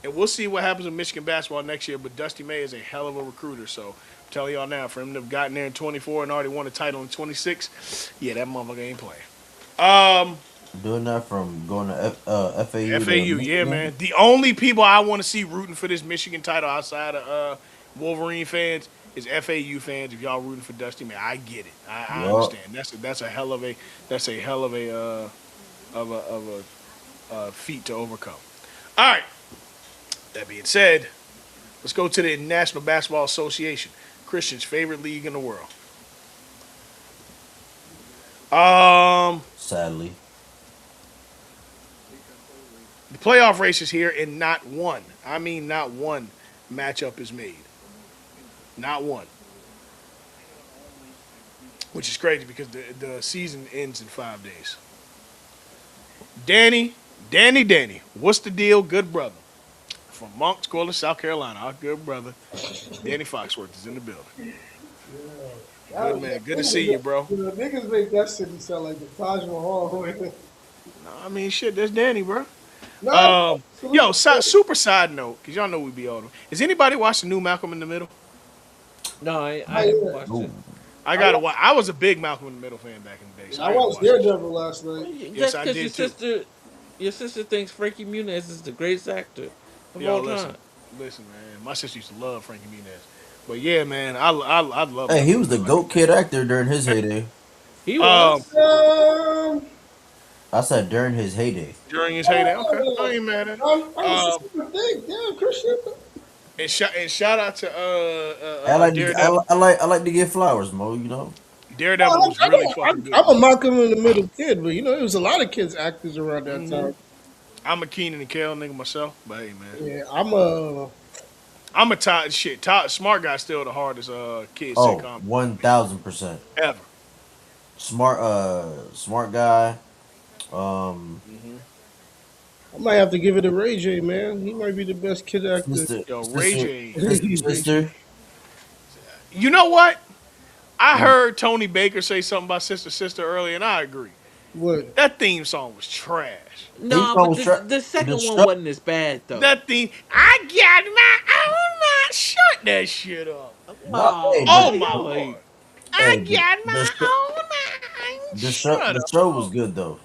And we'll see what happens with Michigan basketball next year. But Dusty May is a hell of a recruiter. So I'm telling y'all now, for him to have gotten there in 24 and already won a title in 26, yeah, that motherfucker ain't playing. Doing that from going to FAU. FAU, yeah, man. The only people I want to see rooting for this Michigan title outside of Wolverine fans is FAU fans. If y'all rooting for Dusty May, I get it. I understand. That's a hell of a feat to overcome. All right. That being said, let's go to the National Basketball Association, Christian's favorite league in the world. Sadly. The playoff race is here, and not one matchup is made. Not one. Which is crazy because the season ends in 5 days. Danny, what's the deal, good brother? From Moncks Corliss, South Carolina, our good brother, Danny Foxworth is in the building. Good man, good to see you, bro. Niggas make that city sound like the Taj Mahal. No, I mean, shit, that's Danny, bro. No, super side note, because y'all know we be older. Has anybody watched the new Malcolm in the Middle? No, I haven't watched it. I gotta watch. I was a big Malcolm in the Middle fan back in the day. So I watched Daredevil last night. Yes, I That's did because your sister thinks Frankie Muniz is the greatest actor of all time. Listen, man. My sister used to love Frankie Muniz. But yeah, man, I love. Hey, he was the GOAT kid actor during his heyday. He was. I said during his heyday. During his heyday, okay. I ain't mad at it. Damn, Christian. And shout out to I like to give flowers, Mo. You know. Daredevil was really fucking good. I'm a Malcolm in the Middle kid, but there was a lot of kids actors around that time. I'm a Keenan and Kel nigga myself, but hey, man. Yeah, I'm a Todd shit. Todd Smart Guy's still the hardest kid Oh, sitcom 1000%. ever. Smart guy. I might have to give it to Ray J, man. He might be the best kid actor. Ray J. Sister. You know what? I heard Tony Baker say something about Sister earlier, and I agree. What? That theme song was trash. No, but the second one wasn't as bad though. That theme, I got my own mind. Shut that shit up. Oh my lord. I got my own mind. The show was good though.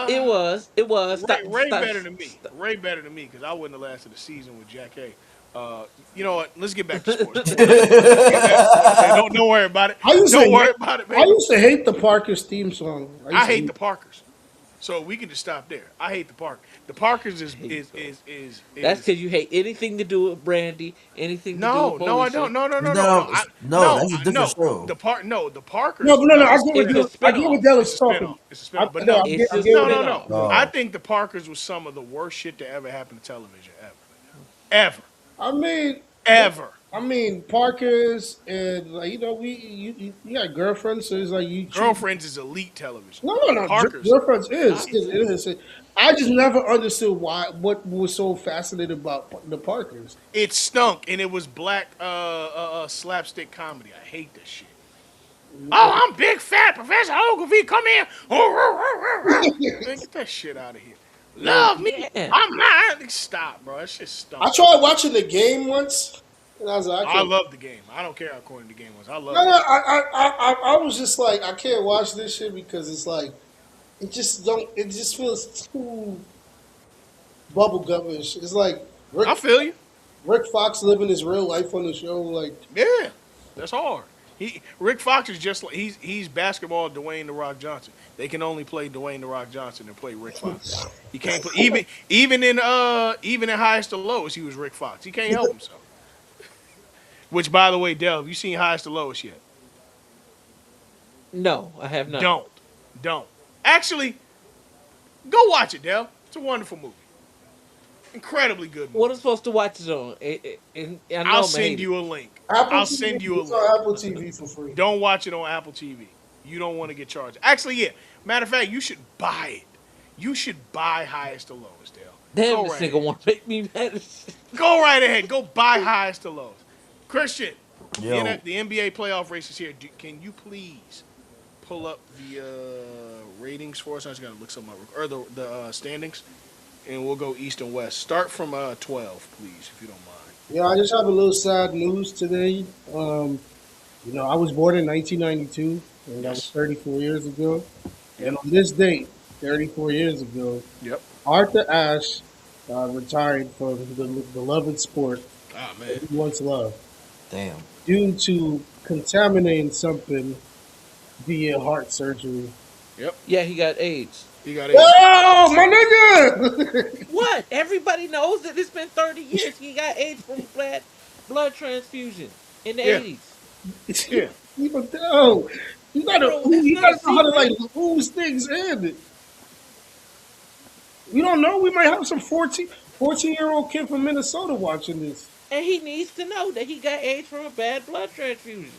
It was. Ray better than me. Ray better than me because I wouldn't have lasted a season with Jack A. You know what? Let's get back to sports. Don't worry about it. Don't worry about it, man. I used to hate the Parkers theme song. I hate the Parkers. So we can just stop there. I hate the Parkers. The Parkers is That's because you hate anything to do with Brandy, anything to do with No, I don't. No. That's a different show. The Parkers. No, I get what Della's talking. It's a spinoff. But no. I think the Parkers was some of the worst shit to ever happen to television ever. I mean, Parkers and you got Girlfriends, so it's like you. Girlfriends is elite television. No. Parkers. Girlfriends is. I just never understood what was so fascinating about the Parkers. It stunk, and it was black slapstick comedy. I hate this shit. Oh, I'm big fat Professor Ogilvy. Come here. Get that shit out of here. Love me. I'm mine. Stop, bro. That shit stunk. I tried watching the game once. And I was like, I I can't. love the game. I don't care how corny the game was. I No, love no, that game. I was just like, I can't watch this shit because it's like, it just don't. It just feels too bubblegumish. It's like I feel you. Rick Fox living his real life on the show. Like, Yeah, that's hard. Rick Fox is just like he's basketball Dwayne the Rock Johnson. They can only play Dwayne the Rock Johnson and play Rick Fox. He can't play even in highest to lowest he was Rick Fox. He can't help himself. Which by the way, Del, have you seen highest to lowest yet? No, I have not. Don't. Don't. Actually, go watch it, Del. It's a wonderful movie. Incredibly good What movie. am I supposed to watch it on? I I'll know I'm gonna send hate it. you a link. Apple I'll TV. send you a It's link. on Apple TV for free. Don't watch it on Apple TV. You don't want to get charged. Actually, yeah. Matter of fact, you should buy it. You should buy highest to lowest, Dale. Damn, Go this right nigga ahead. want to make me mad. Go right ahead. Go buy highest to lowest. Christian, Yo, the NBA playoff race is here. Can you please pull up the ratings for us? I just got to look some up. Or the standings. And we'll go east and west. Start from 12, please, if you don't mind. Yeah, I just have a little sad news today. I was born in 1992, and that was Yes. 34 years ago. And Yep. on this date, 34 years ago, Yep. Arthur Ashe retired from the beloved sport Ah, man. that he once loved damn. due to contaminating something via heart surgery. Yep. Yeah, he got AIDS. You got it. Oh, my nigga! What? Everybody knows that it's been 30 years. He got AIDS from blood transfusion in the Yeah. 80s. Yeah. Even though Bro, that's you not a gotta know how to secret. like ooze things in. We don't know. We might have some 14-year-old kid from Minnesota watching this. And he needs to know that he got AIDS from a bad blood transfusion.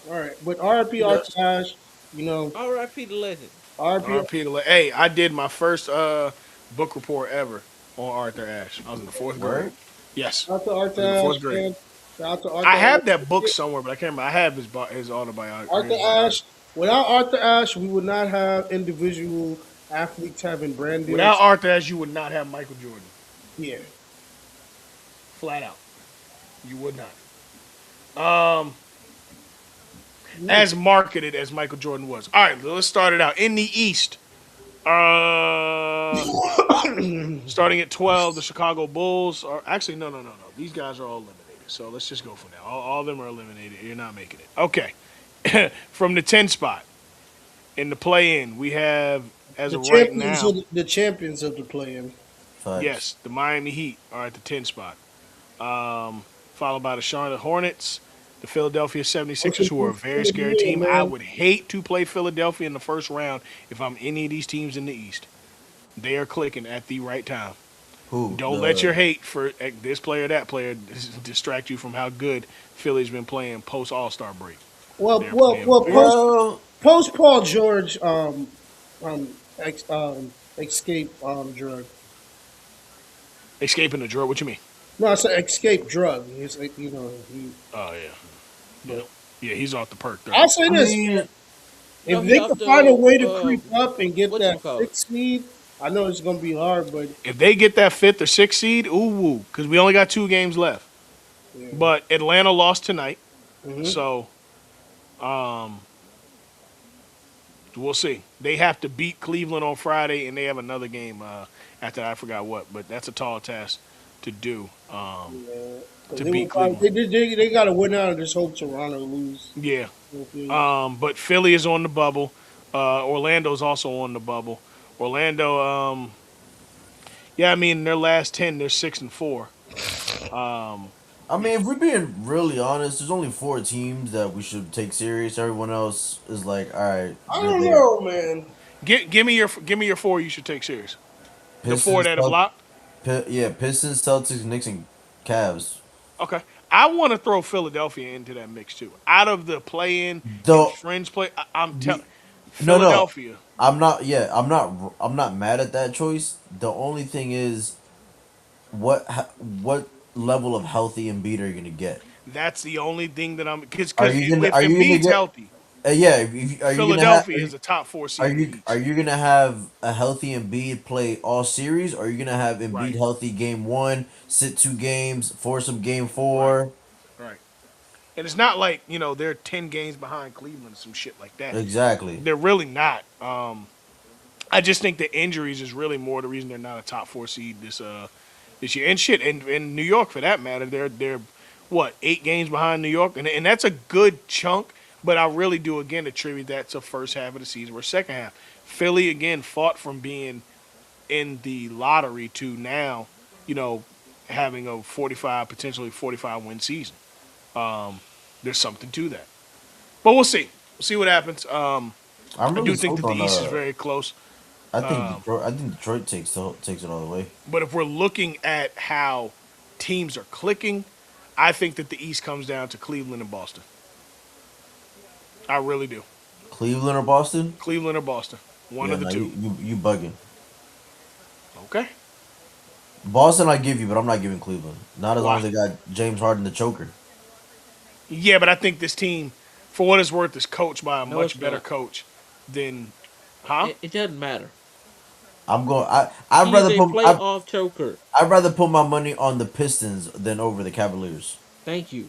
All right, but RIP Yeah. Arthur Ashe, you know, R.I.P. the legend. RIP. RP to hey, I did my first book report ever on Arthur Ashe. I was in the fourth grade. Word? Yes. Shout out to I was Arthur in the fourth Ashe, grade. man. Shout out to Arthur I have Ashe. that book somewhere, but I can't remember. I have his autobiography. Arthur Ashe. Without Arthur Ashe, we would not have individual athletes having brand deals. Without Arthur Ashe, you would not have Michael Jordan. Yeah. Flat out. You would not. As marketed as Michael Jordan was. All right, let's start it out. In the East, starting at 12, the Chicago Bulls are actually no. These guys are all eliminated. So let's just go for now. All of them are eliminated. You're not making it. Okay. From the 10 spot in the play-in, we have as of right now. The champions of the play-in. Facts. Yes, the Miami Heat are at the 10 spot. Followed by the Charlotte Hornets, the Philadelphia 76ers, who are a very scary team. I would hate to play Philadelphia in the first round if I'm any of these teams in the East. They are clicking at the right time. Who? Don't let your hate for this player, that player distract you from how good Philly's been playing post All-Star break. Well, They're well, playing well. very- Yo, Post Paul George escape drug. Escaping the draw. What you mean? No, it's an escape drug. It's like, he. Oh, yeah. Yeah, he's off the perk. I'll say I this: mean, if No, they he can off the, find a way to creep uh, up and get that whatchamacallit? sixth seed, I know it's gonna be hard, but If they get that fifth or sixth seed, ooh, because we only got 2 games left. yeah. But Atlanta lost tonight, Mhm. so we'll see. They have to beat Cleveland on Friday, and they have another game after that. I forgot what, but that's a tall task to do. To they, beat will- Cleveland. they got to win out and just hope Toronto lose. Yeah. Okay. But Philly is on the bubble. Orlando's also on the bubble. Orlando, yeah, I mean, in their last 10, they're 6-4. I mean, if we're being really honest, there's only 4 teams that we should take serious. Everyone else is like, all right. I they're don't there. know, man. Give me your 4 you should take serious. The Pistons, 4 that have locked. Pistons, Celtics, Knicks, and Cavs. Okay. I want to throw Philadelphia into that mix too. Out of the play-in, The fringe play, I'm telling no, no. Philadelphia. I'm not. Yeah, I'm not mad at that choice. The only thing is, what level of healthy Embiid are you gonna get? That's the only thing that I'm because Are you gonna if are you gonna Embiid's get? healthy, Yeah, are you gonna have? Philadelphia is a top 4 Are seed in the you East. are you gonna have a healthy Embiid play all series, or are you gonna have Embiid Right. healthy game 1, sit 2 games, force him game 4? Right. And it's not like, they're 10 games behind Cleveland or some shit like that. Exactly. They're really not. I just think the injuries is really more the reason they're not a top 4 seed this year. And shit, and New York for that matter, they're what, 8 games behind New York, and that's a good chunk. But I really do again attribute that to first half of the season or second half. Philly again fought from being in the lottery to now, having a 45, potentially 45 win season. There's something to that, but we'll see. We'll see what happens. I'm I really do think sold that the on. East is very close. I think Detroit takes it all the way. But if we're looking at how teams are clicking, I think that the East comes down to Cleveland and Boston. I really do. Cleveland or Boston? Cleveland or Boston. One Yeah, of the no, two. you bugging. Okay. Boston, I give you, but I'm not giving Cleveland. Not as long Why? as they got James Harden, the choker. Yeah, but I think this team, for what it's worth, is coached by a No, it's much better not. coach than, huh? It doesn't matter. I'm going. I'd He's rather a put. playoff choker. I'd rather put my money on the Pistons than over the Cavaliers. Thank you.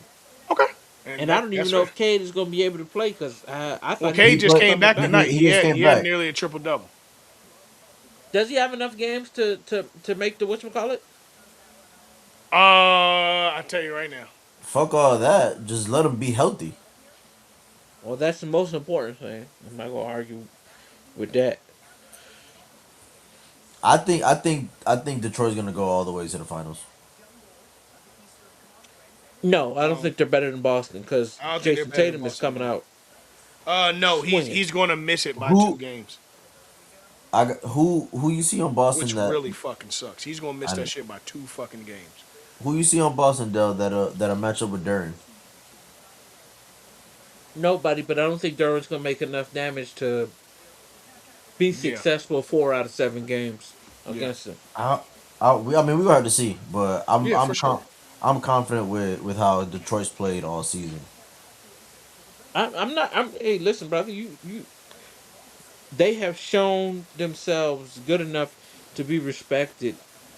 Okay. And I don't even that's know fair. if Cade is going to be able to play because I Well, thought Cade was just but- came coming back tonight. he He just had, came he had back. nearly a triple double. Does he have enough games to make the whatchamacallit? I tell you right now. Fuck all that. Just let him be healthy. Well, that's the most important thing. I'm not going to argue with that. I think Detroit's gonna go all the way to the finals. No, I don't think they're better than Boston because I don't think they're Jason better than Tatum is Boston coming either. out. No, Swinging. he's going to miss it by 2 Who- games, Who you see on Boston which that really fucking sucks. He's going to miss I know. that shit by 2 fucking games. who you see on Boston Dell that'll match up with Duran? Nobody, but I don't think Durant's going to make enough damage to be successful 4 out of 7 games against him. I mean, we gonna have to see, but Yeah, for sure. I'm confident with how Detroit's played all season. I'm not. Hey, listen, brother. They have shown themselves good enough to be respected.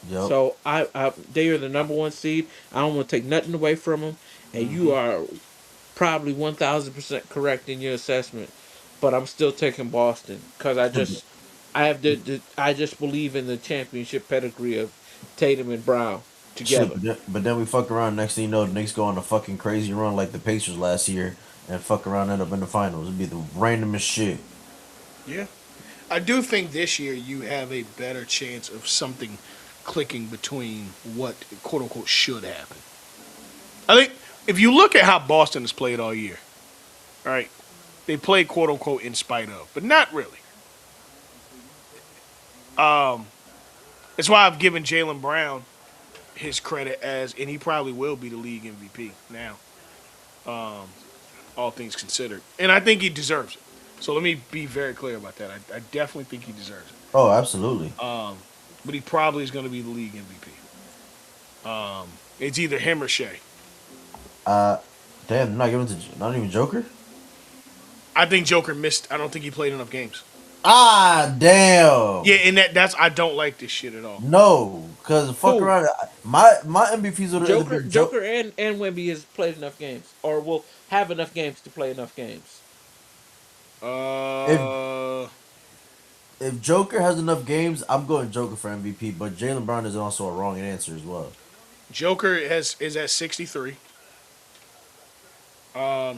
Yep. So they are the number 1 seed. I don't want to take nothing away from them, and you are probably 1,000% correct in your assessment. But I'm still taking Boston because I just believe in the championship pedigree of Tatum and Brown Shit, together. but then we fuck around. Next thing you know, the Knicks go on a fucking crazy run like the Pacers last year, and fuck around end up in the finals. It'd be the randomest shit. Yeah. I do think this year you have a better chance of something clicking between what quote unquote should happen. I think if you look at how Boston has played all year, right? They played quote unquote in spite of, but not really. That's why I've given Jaylen Brown his credit and he probably will be the league MVP now. All things considered. And I think he deserves it. So let me be very clear about that. I definitely think he deserves it. Oh, absolutely. But he probably is going to be the league MVP. It's either him or Shea. Damn, not giving to not even Joker. I think Joker missed. I don't think he played enough games. Ah, damn. Yeah, and that's I don't like this shit at all. No, cause fuck Who? around. My MVPs would have Joker and Wemby has played enough games, or will have enough games to play enough games. If Joker has enough games, I'm going Joker for MVP. But Jaylen Brown is also a wrong answer as well. Joker is at 63.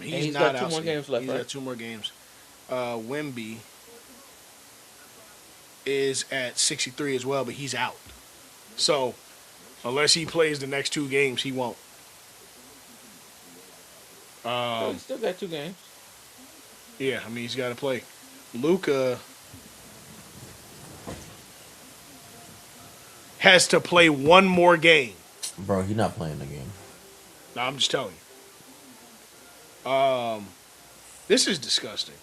He's not got 2 more out. games left, He's right? got 2 more games. Wemby is at 63 as well, but he's out. So unless he plays the next 2 games, he won't. So he's still got 2 games. Yeah, I mean he's got to play. Luka has to play 1 more game. Bro, he's not playing the game. No, I'm just telling you. This is disgusting.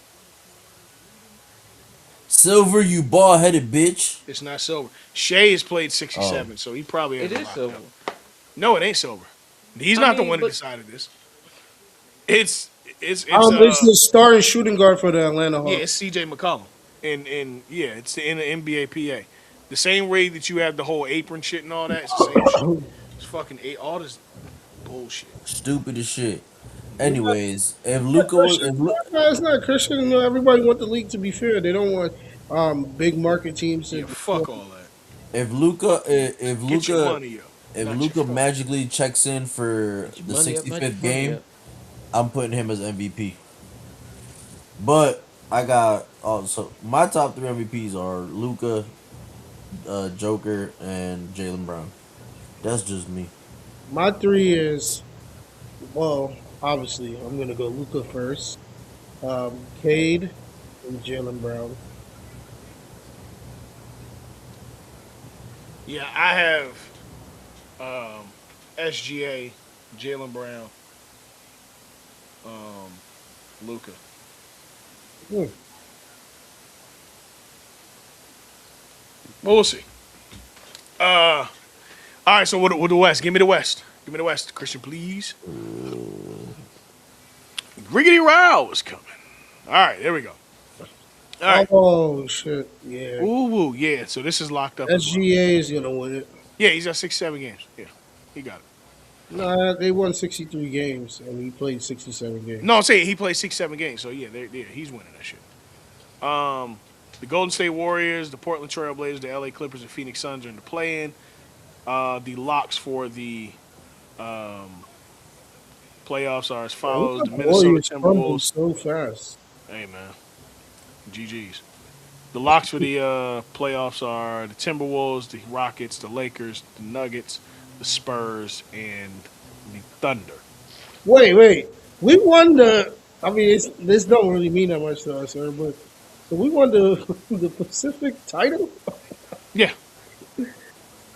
Silver, you bald headed bitch. It's not silver. Shea has played 67, so he probably has It is locked silver. up. No, it ain't silver. He's not the one who decided this. It's It's the starting shooting guard for the Atlanta Hawks. yeah, it's C.J. McCollum, and yeah, it's in the NBA PA. The same way that you have the whole apron shit and all that. It's the same shit. It's fucking all this bullshit. Stupid as shit. Anyways, if Not Luca was, Christian. No, it's not Christian. You know, everybody want the league to be fair. They don't want big market teams Yeah, to. fuck all that. if Luca if Get your Luca money up, if not your Luca phone. magically checks in for Get your the money up, not your 65th money game, up. I'm putting him as MVP. But I got so my top three MVPs are Luca, Joker, and Jalen Brown. That's just me. My three is well, obviously I'm gonna go Luca first, Cade, and Jalen Brown. Yeah, I have SGA, Jalen Brown, Luca. Hmm. Well, we'll see. All right. So what the West? Give me the West. Give me the West, Christian, please. Riggedy Row is coming. All right, there we go. All right. Oh shit! Yeah, Ooh, yeah. So this is locked up as well. SGA is gonna win it. Yeah, he's got 6, 7 games. Yeah, he got it. Nah, they won 63 games and he played 67 No, games. I'm saying he played 6, 7 games. So yeah, he's winning that shit. The Golden State Warriors, the Portland Trail Blazers, the LA Clippers, and Phoenix Suns are in the play-in. The locks for the playoffs are as Who follows: got the the Minnesota Warriors crumbled Timberwolves. so fast? Hey man, GG's. The locks for the playoffs are the Timberwolves, the Rockets, the Lakers, the Nuggets, the Spurs, and the Thunder. Wait. We won the. I mean, this don't really mean that much to us, sir. But so we won the the Pacific title. Yeah,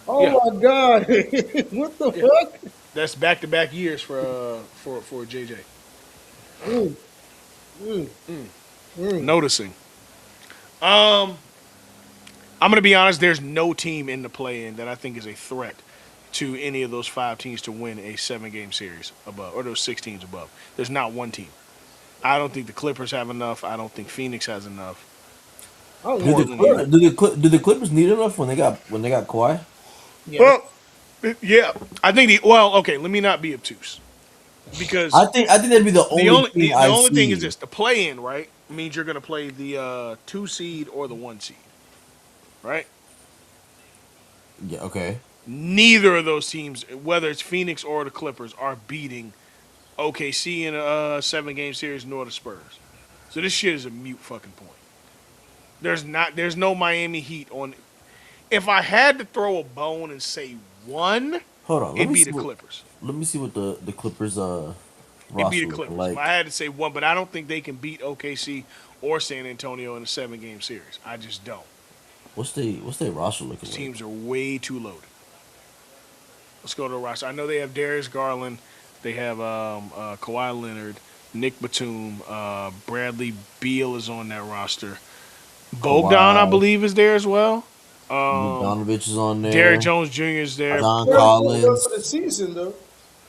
Oh yeah, my God! What the yeah. fuck? That's back-to-back years for JJ. Mm, mm, mm. Noticing. Um, I'm gonna be honest. There's no team in the play-in that I think is a threat to any of those 5 teams to win a 7-game series above, or those 6 teams above. There's not one team. I don't think the Clippers have enough. I don't think Phoenix has enough. I don't Do the know. Portland either. do the Clippers need enough when they got Kawhi? Yes. Well, yeah, I think okay. Let me not be obtuse because I think that'd be the only team the I only thing is see. this: the play-in, right, means you're gonna play the 2 seed or the 1 seed, right? Yeah, okay. Neither of those teams, whether it's Phoenix or the Clippers, are beating OKC in a 7-game series nor the Spurs. So this shit is a mute fucking point. There's no Miami Heat on. If I had to throw a bone and say one, Hold on. it'd be the Clippers. Let me see what the Clippers It'd be roster the looking Clippers. If like. I had to say one, but I don't think they can beat OKC or San Antonio in a 7-game series. I just don't. What's they roster looking These like? teams are way too loaded. Let's go to the roster. I know they have Darius Garland. They have Kawhi Leonard, Nick Batum, Bradley Beal is on that roster. Bogdan, I Kawhi, believe, is there as well. Bogdanovich is on Derrick there. Jones Jr. is there. John Bradley Bill's done for the Collins, season, though.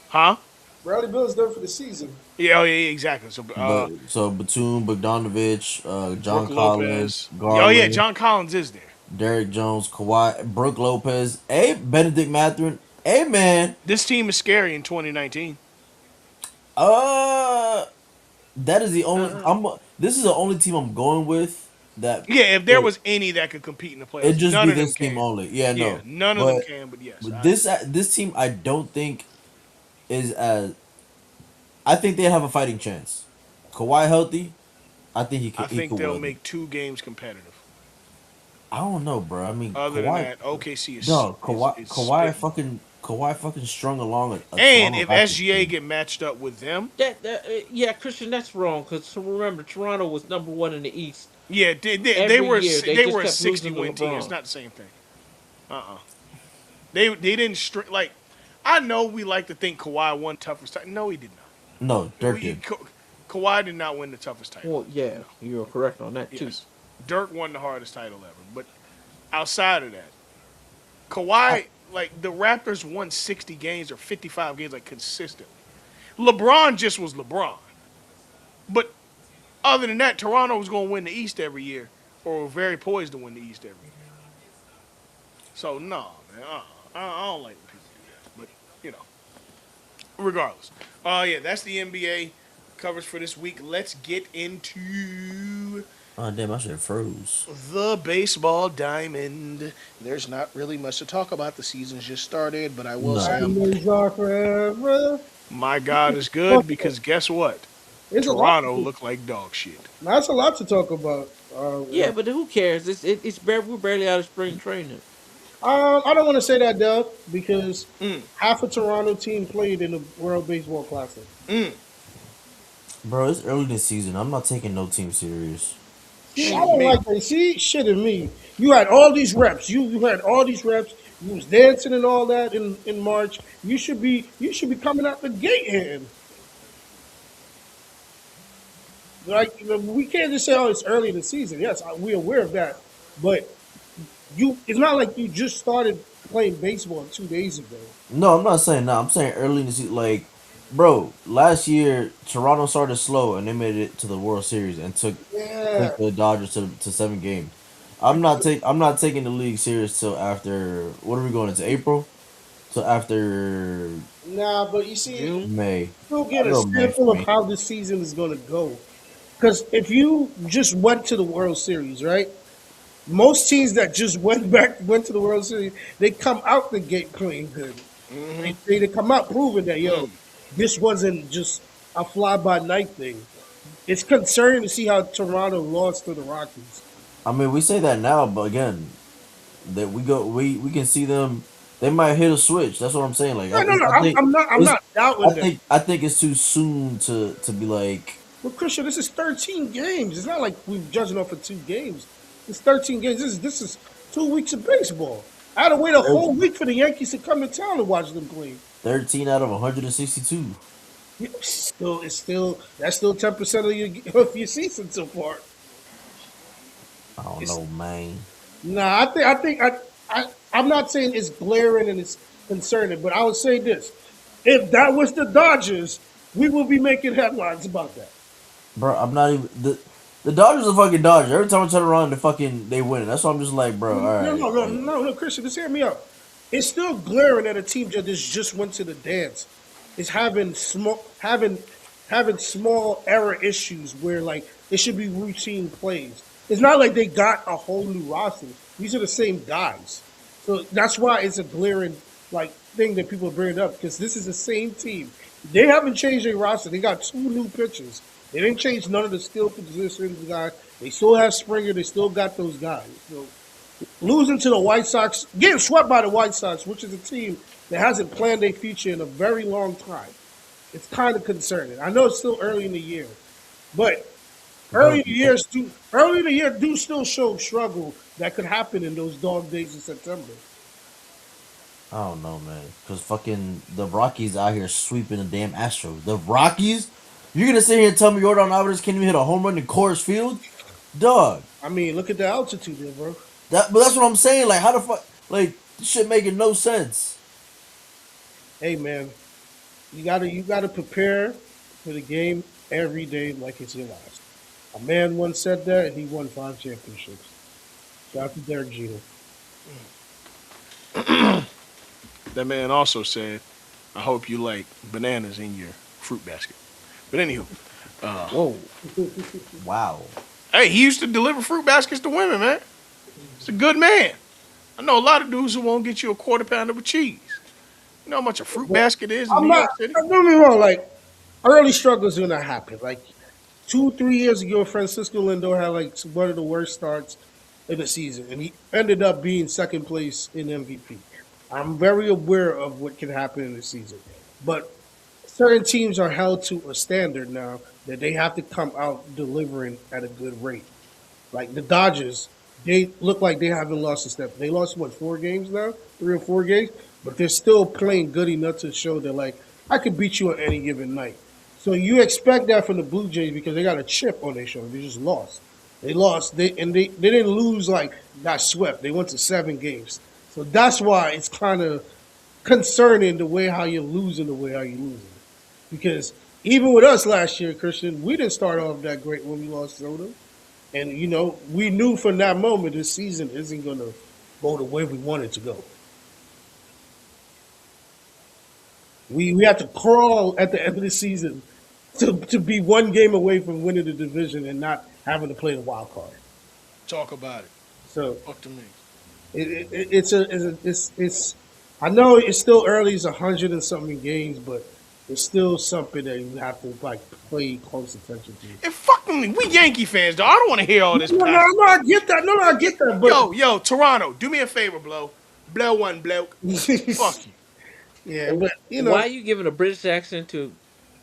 Huh? Bradley Bill's done for the season. Yeah, yeah, exactly. So, but so Batum, Bogdanovich, John Brooke Collins, Lopez. Oh, yeah, Garland, John Collins is there. Derrick Jones, Kawhi, Brooke Lopez, Benedict Mathurin. Hey man, This team is scary in 2019. uh, that is the only. This is the only team I'm going with. That Yeah, if there was any that could compete in the it playoffs, just none be of them this team can. only. Yeah, Yeah, no, none of them can, but yes. but this team I don't think is as. I think they have a fighting chance. Kawhi healthy, I think he I could. He think could they'll win. make 2 games competitive. I don't know, bro. I mean, Other than Kawhi. that, OKC No, is spitting. Kawhi fucking strung along a And Toronto if Raptors SGA team. get matched up with them, Yeah, Christian, that's wrong. Because remember, Toronto was number one in the East yeah, they every were year. They they just were a kept losing to 60-win team. It's LeBron. not the same thing. They didn't like. I know we like to think Kawhi won toughest title. No, he did not. No, Dirk did. Kawhi did not win the toughest title. Well, yeah, you're correct on that too. Yes, Dirk won the hardest title ever. But outside of that, Kawhi, like the Raptors won 60 games or 55 games like consistently. LeBron just was LeBron. But other than that, Toronto was going to win the East every year, or were very poised to win the East every year. So no, man, I don't like when people do that. But regardless. Yeah, that's the NBA covers for this week. Let's get into Oh damn, I should have froze. the baseball diamond. There's not really much to talk about. The season's just started, but I will say No. Diamonds are forever. my God is Talk good about- because guess what? It's a lot. Toronto looked like dog shit. That's a lot to talk about. Yeah, but who cares? We're barely out of spring training. I don't want to say that, Doug, because Mm, half a Toronto team played in the World Baseball Classic. mm. Bro, it's early this season. I'm not taking no team serious. See, I Shit, don't me. like that. See, shit in me. You had all these reps. You had all these reps. You was dancing and all that in March. You should be coming out the gate here. Like we can't just say, "Oh, it's early in the season." Yes, we're aware of that, but it's not like you just started playing baseball 2 days ago. No, I'm not saying that. I'm saying early in the season. Like, bro, last year Toronto started slow and they made it to the World Series and Yeah, took the Dodgers to 7 games. I'm not taking the league serious till after what are we going into April? Till after nah, but you see, June. May. you'll get I a know May sample for of me. how this season is going to go. Because if you just went to the World Series, right? Most teams that just went to the World Series, they come out the gate playing good. They come out proving that this wasn't just a fly by night thing. It's concerning to see how Toronto lost to the Rockies. I mean, we say that now, but again, that we can see them. They might hit a switch. That's what I'm saying. Like, No, I think I'm it's not doubting that. I think it's too soon to be like. But Christian, this is 13 games. It's not like we're judging off for 2 games. It's 13 games. This is 2 weeks of baseball. I had to wait a whole week for the Yankees to come to town to watch them play. 13 out of 162. Yeah, that's still 10% of your season so far. I don't know, man. Nah, I'm not saying it's glaring and it's concerning, but I would say this: if that was the Dodgers, we will be making headlines about that. Bro, I'm not even the Dodgers are fucking Dodgers. Every time I turn around, they win. That's why I'm just like, bro. All right, No, Christian, just hear me out. It's still glaring that a team that just went to the dance is having small error issues where like it should be routine plays. It's not like they got a whole new roster. These are the same guys, so that's why it's a glaring like thing that people bring up because this is the same team. They haven't changed their roster. They got 2 new pitchers. They didn't change none of the skill positions. Guys, they still have Springer. They still got those guys. So losing to the White Sox, getting swept by the White Sox, which is a team that hasn't planned their future in a very long time. It's kind of concerning. I know it's still early in the year, but early in the year do still show struggle that could happen in those dog days in September. I don't know, man. Because fucking the Rockies out here sweeping the damn Astros. The Rockies? You're gonna sit here and tell me Jordan Alvarez can't even hit a home run in Coors Field? Dog. I mean, look at the altitude there, bro. But that's what I'm saying. Like, how the fuck? Like, this shit making no sense. Hey, man, you gotta prepare for the game every day like it's your last. A man once said that, and he won 5 championships. Shout out to Derek Jeter. That man also said, "I hope you like bananas in your fruit basket." But anywho, Whoa. Wow. hey, he used to deliver fruit baskets to women, man. He's a good man. I know a lot of dudes who won't get you a quarter pounder with cheese. You know how much a fruit basket is in I'm New not. York City? Don't get me wrong. Like early struggles do not happen. Like 2-3 years ago, Francisco Lindor had like one of the worst starts in the season, and he ended up being second place in MVP. I'm very aware of what can happen in the season, but certain teams are held to a standard now that they have to come out delivering at a good rate. Like the Dodgers, they look like they haven't lost a step. They lost what 4 games now, 3 or 4 games, but they're still playing good enough to show that like I could beat you on any given night. So you expect that from the Blue Jays because they got a chip on their shoulder. They just lost. They lost. They didn't lose like got swept. They went to 7 games. So that's why it's kind of concerning the way how you're losing the way how you're losing. Because even with us last year, Christian, we didn't start off that great when we lost Soto. And, we knew from that moment this season isn't going to go the way we want it to go. We had to crawl at the end of the season to be one game away from winning the division and not having to play the wild card. Talk about it. So Talk to me. it's I know it's still early. It's 100 and something games, but it's still something that you have to like pay close attention to. And fuck me, we Yankee fans, though. I don't want to hear all this. No, I get that. No, I get that. But Yo, Toronto, do me a favor, blow one, bloke. Fuck you. yeah, but you know, Why are you giving a British accent to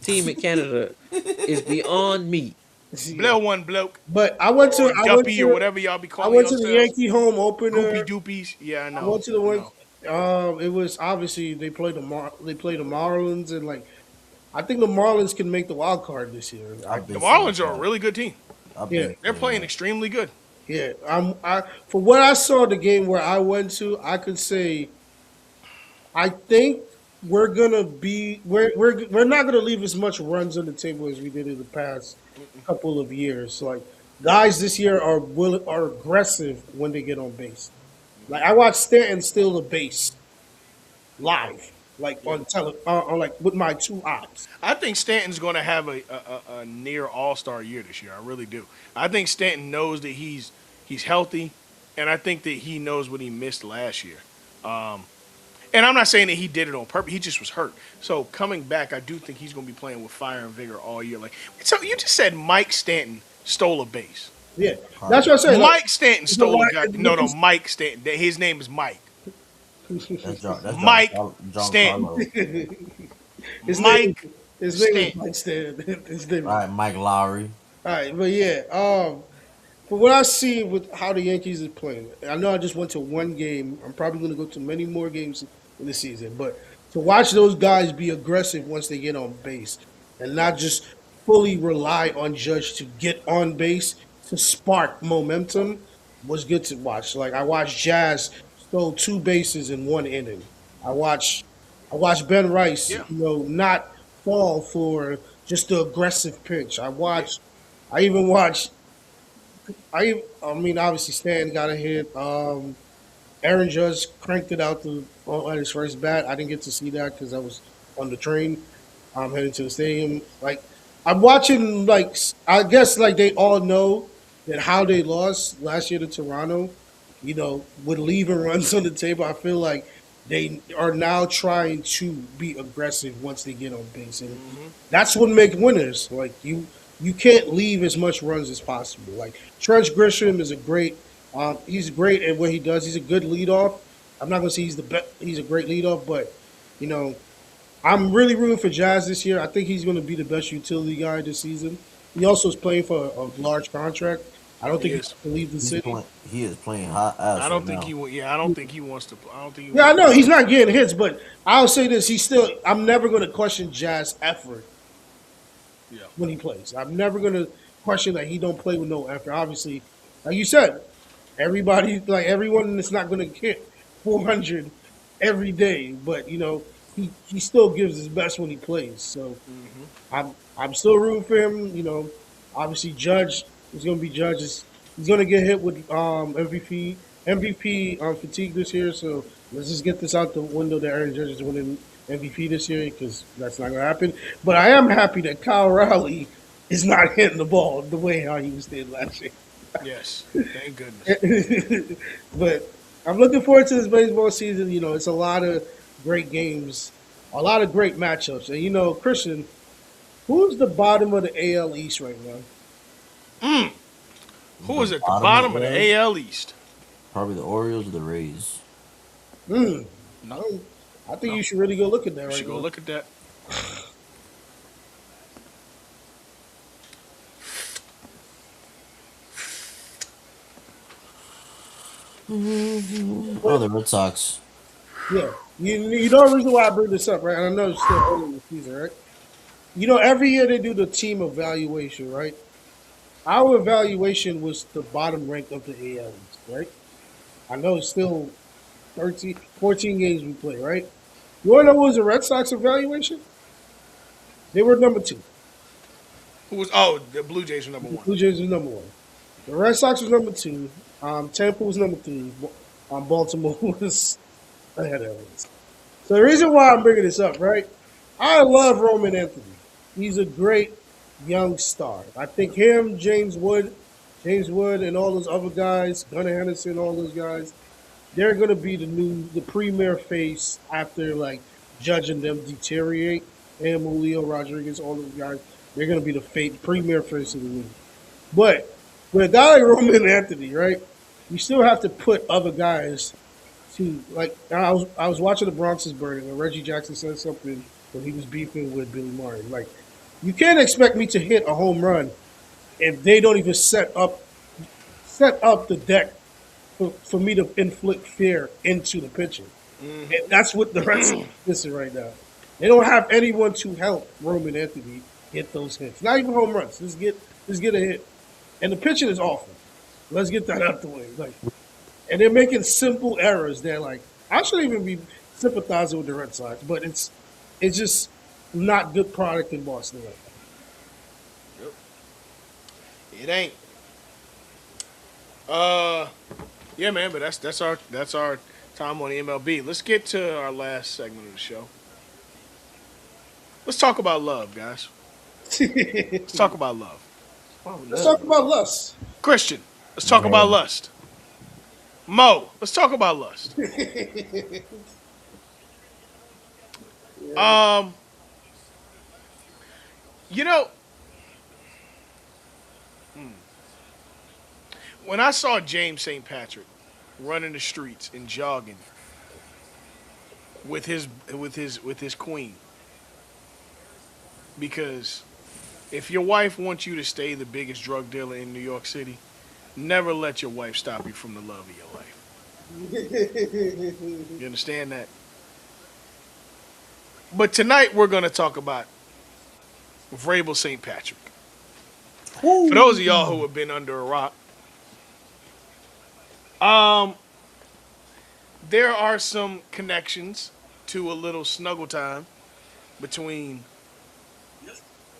a team in Canada is beyond me. Blow one, bloke. but Or Duppy or whatever y'all be I calling went to the yourselves. Yankee home opener. Goopy doopies. Yeah, I I know. went to the I one. know. It was obviously they played the Marlins and like I think the Marlins can make the wild card this year. I've been The saying Marlins are a that. really good team. I've Yeah. been They're saying playing that. extremely good. Yeah, I for what I saw the game where I went to, I could say I think we're not gonna leave as much runs on the table as we did in the past couple of years. Like guys this year are aggressive when they get on base. Like I watched Stanton steal the base live, like on like with my two eyes. I think Stanton's going to have a near All Star year this year. I really do. I think Stanton knows that he's healthy, and I think that he knows what he missed last year. And I'm not saying that he did it on purpose. He just was hurt. So coming back, I do think he's going to be playing with fire and vigor all year. Like so, you just said Mike Stanton stole a base. Yeah, that's what I'm saying. Mike Stanton stole a like, guy. No, Mike Stanton. His name is Mike. That's Mike John Stanton. Carlo. His Mike name, his name is Stanton. Mike Stanton. His name. All right, Mike Lowry. All right, but yeah, for what I see with how the Yankees is playing, I know I just went to one game. I'm probably going to go to many more games in the season, but to watch those guys be aggressive once they get on base and not just fully rely on Judge to get on base to spark momentum was good to watch. Like I watched Jazz stole two bases in one inning. I watched I watched Ben Rice, Yeah. not fall for just the aggressive pitch. I even watched I mean, obviously Stan got a hit. Aaron Judge cranked it out on his first bat. I didn't get to see that because I was on the train. Heading to the stadium. Like I'm watching. Like I guess like they all know that how they lost last year to Toronto. With leaving runs on the table. I feel like they are now trying to be aggressive once they get on base, and that's what makes winners. Like you can't leave as much runs as possible. Like Trent Grisham is a great. He's great at what he does. He's a good leadoff. I'm not gonna say he's the best. He's a great leadoff, but you know, I'm really rooting for Jazz this year. I think he's gonna be the best utility guy this season. He also is playing for a large contract. I don't He think he is. can leave the city. He is playing hot ass. I don't right think now. he will. Yeah, I don't think he wants to. I don't think. He Yeah, I wants know he's not getting hits, but I'll say this: he's still. I'm never going to question Jazz effort Yeah. when he plays. I'm never going to question that he don't play with no effort. Obviously, like you said, everyone is not going to hit 400 every day, but he still gives his best when he plays. So I'm still rooting for him. Obviously Judge is going to be Judge. He's going to get hit with MVP fatigue this year. So let's just get this out the window that Aaron Judge is winning MVP this year because that's not going to happen. But I am happy that Kyle Rowley is not hitting the ball the way how he was hitting last year. Yes. Thank goodness. But I'm looking forward to this baseball season. It's a lot of great games, a lot of great matchups. And Christian, who's the bottom of the AL East right now? Who is at the Bottom bottom of of the the AL East? Probably the Orioles or the Rays. No. I think you should really go look at that You right should now. go look at that. Oh, the Red Sox. Yeah, you know the reason why I bring this up, right? And I know it's still early in the season, right? Every year they do the team evaluation, right? Our evaluation was the bottom rank of the AL East, right? I know it's still 14 games we play, right? You want to know what was the Red Sox evaluation? They were number 2. Who was? Oh, the Blue Jays were number The one. Blue Jays was number 1. The Red Sox was number 2. Tampa was number 3. Baltimore was ahead of us. So the reason why I'm bringing this up, right? I love Roman Anthony. He's a great young star. I think him, James Wood, and all those other guys, Gunnar Henderson, all those guys, they're gonna be the premier face after like judging them deteriorate. And Julio Rodriguez, all those guys, they're gonna be the premier face of the league. But with a guy like Roman Anthony, right, you still have to put other guys to like. I was watching the Bronx is burning, and Reggie Jackson said something when he was beefing with Billy Martin. Like, you can't expect me to hit a home run if they don't even set up the deck for me to inflict fear into the pitcher. And that's what the Reds are missing right now. They don't have anyone to help Roman Anthony hit those hits. Not even home runs. Just get a hit. And the pitching is awful. Let's get that out the way. Like, and they're making simple errors. They're like, I shouldn't even be sympathizing with the Red Sox, but it's just not good product in Boston right now. It ain't. Yeah, man, but that's our time on the MLB. Let's get to our last segment of the show. Let's talk about love, guys. Let's talk about love. Let's talk about lust. Christian, let's talk about lust. Mo, let's talk about lust. You know, when I saw James St. Patrick running the streets and jogging with his queen, because if your wife wants you to stay the biggest drug dealer in New York City, never let your wife stop you from the love of your life. You understand that? But tonight we're going to talk about Vrabel St. Patrick. For those of y'all who have been under a rock, there are some connections to a little snuggle time between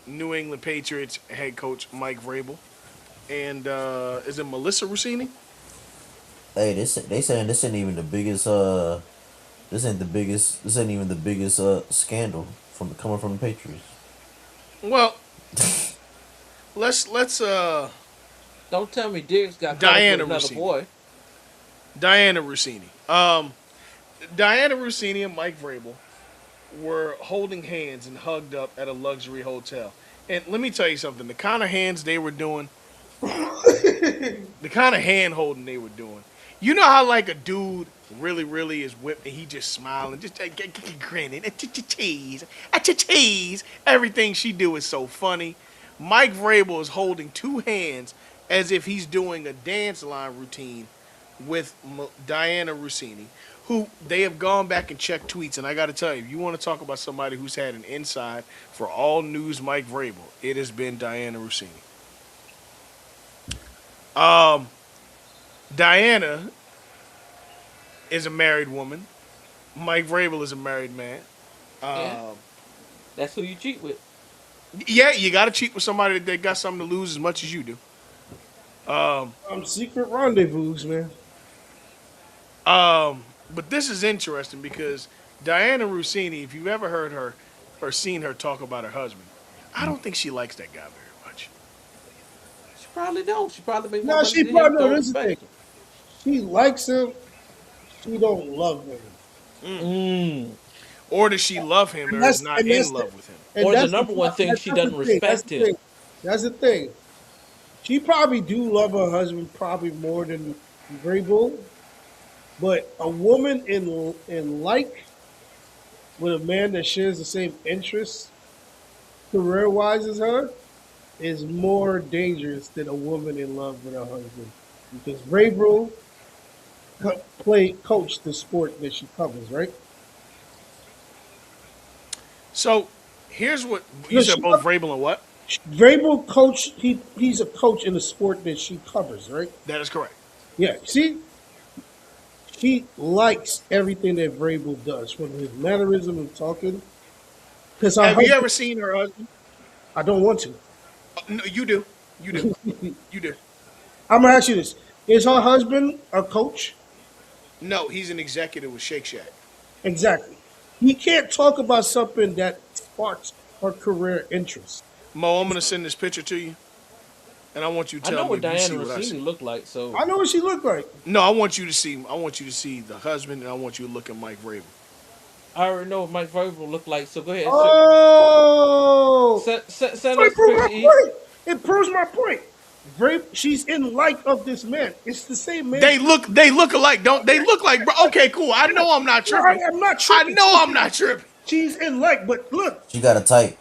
New England Patriots head coach Mike Vrabel and is it Melissa Rossini? Hey, they saying this ain't even the biggest. This ain't even the biggest scandal coming from the Patriots. Well, let's Don't tell me Diggs got Diana caught with another Rossini. boy. Diana Rossini. Diana Rossini and Mike Vrabel were holding hands and hugged up at a luxury hotel. And let me tell you something. The kind of hands they were doing, the kind of hand holding they were doing. You know how like a dude really is whipped and he just smiling, just grinning, cheese. Everything she do is so funny. Mike Vrabel is holding two hands as if he's doing a dance line routine with Diana Rossini, who they have gone back and checked tweets. And I got to tell you, if you want to talk about somebody who's had an inside for all news Mike Vrabel, it has been Diana Rossini. Diana is a married woman. Mike Vrabel is a married man. Yeah. That's who you cheat with. Yeah, you got to cheat with somebody that got something to lose as much as you do. Secret rendezvous, man. But this is interesting because Diana Rossini, if you've ever heard her or seen her talk about her husband, I don't think she likes that guy very much. She probably don't. She probably make No, more she money than him, probably don't no. This is the respect thing. She likes him. She don't love him. Or does she love him or is not in love with him? And Or the that's number one thing, she doesn't the thing. respect him. That's the thing. She probably do love her husband probably more than Vrabel, but a woman in like with a man that shares the same interests career wise as her is more dangerous than a woman in love with her husband because Vrabel coached the sport that she covers, right? So here's what you said: both Vrabel and what? Vrabel coach. He's a coach in the sport that she covers, right? That is correct. Yeah. See, she likes everything that Vrabel does, from his mannerism and talking. Because Have you ever seen her husband? I don't want to. No, you do. You do. You do. I'm gonna ask you this: is her husband a coach? No, he's an executive with Shake Shack. Exactly. He can't talk about something that sparks her career interest. Mo, I'm gonna send this picture to you, and I want you to I know tell me what if you Diana see what I see. Rossini looked like, so I know what she looked like. No, I want you to see. I want you to see the husband, and I want you to look at Mike Vrabel. I already know what Mike Vrabel looked like. So go ahead, Oh, send so it us the proves picture. my E. point. It proves my point. She's in like of this man. It's the same man. They look alike, don't they? Look like, bro. Okay, cool. I know I'm not No, tripping. I'm not I tripping. know I'm not tripping. She's in like, but look, She got a type.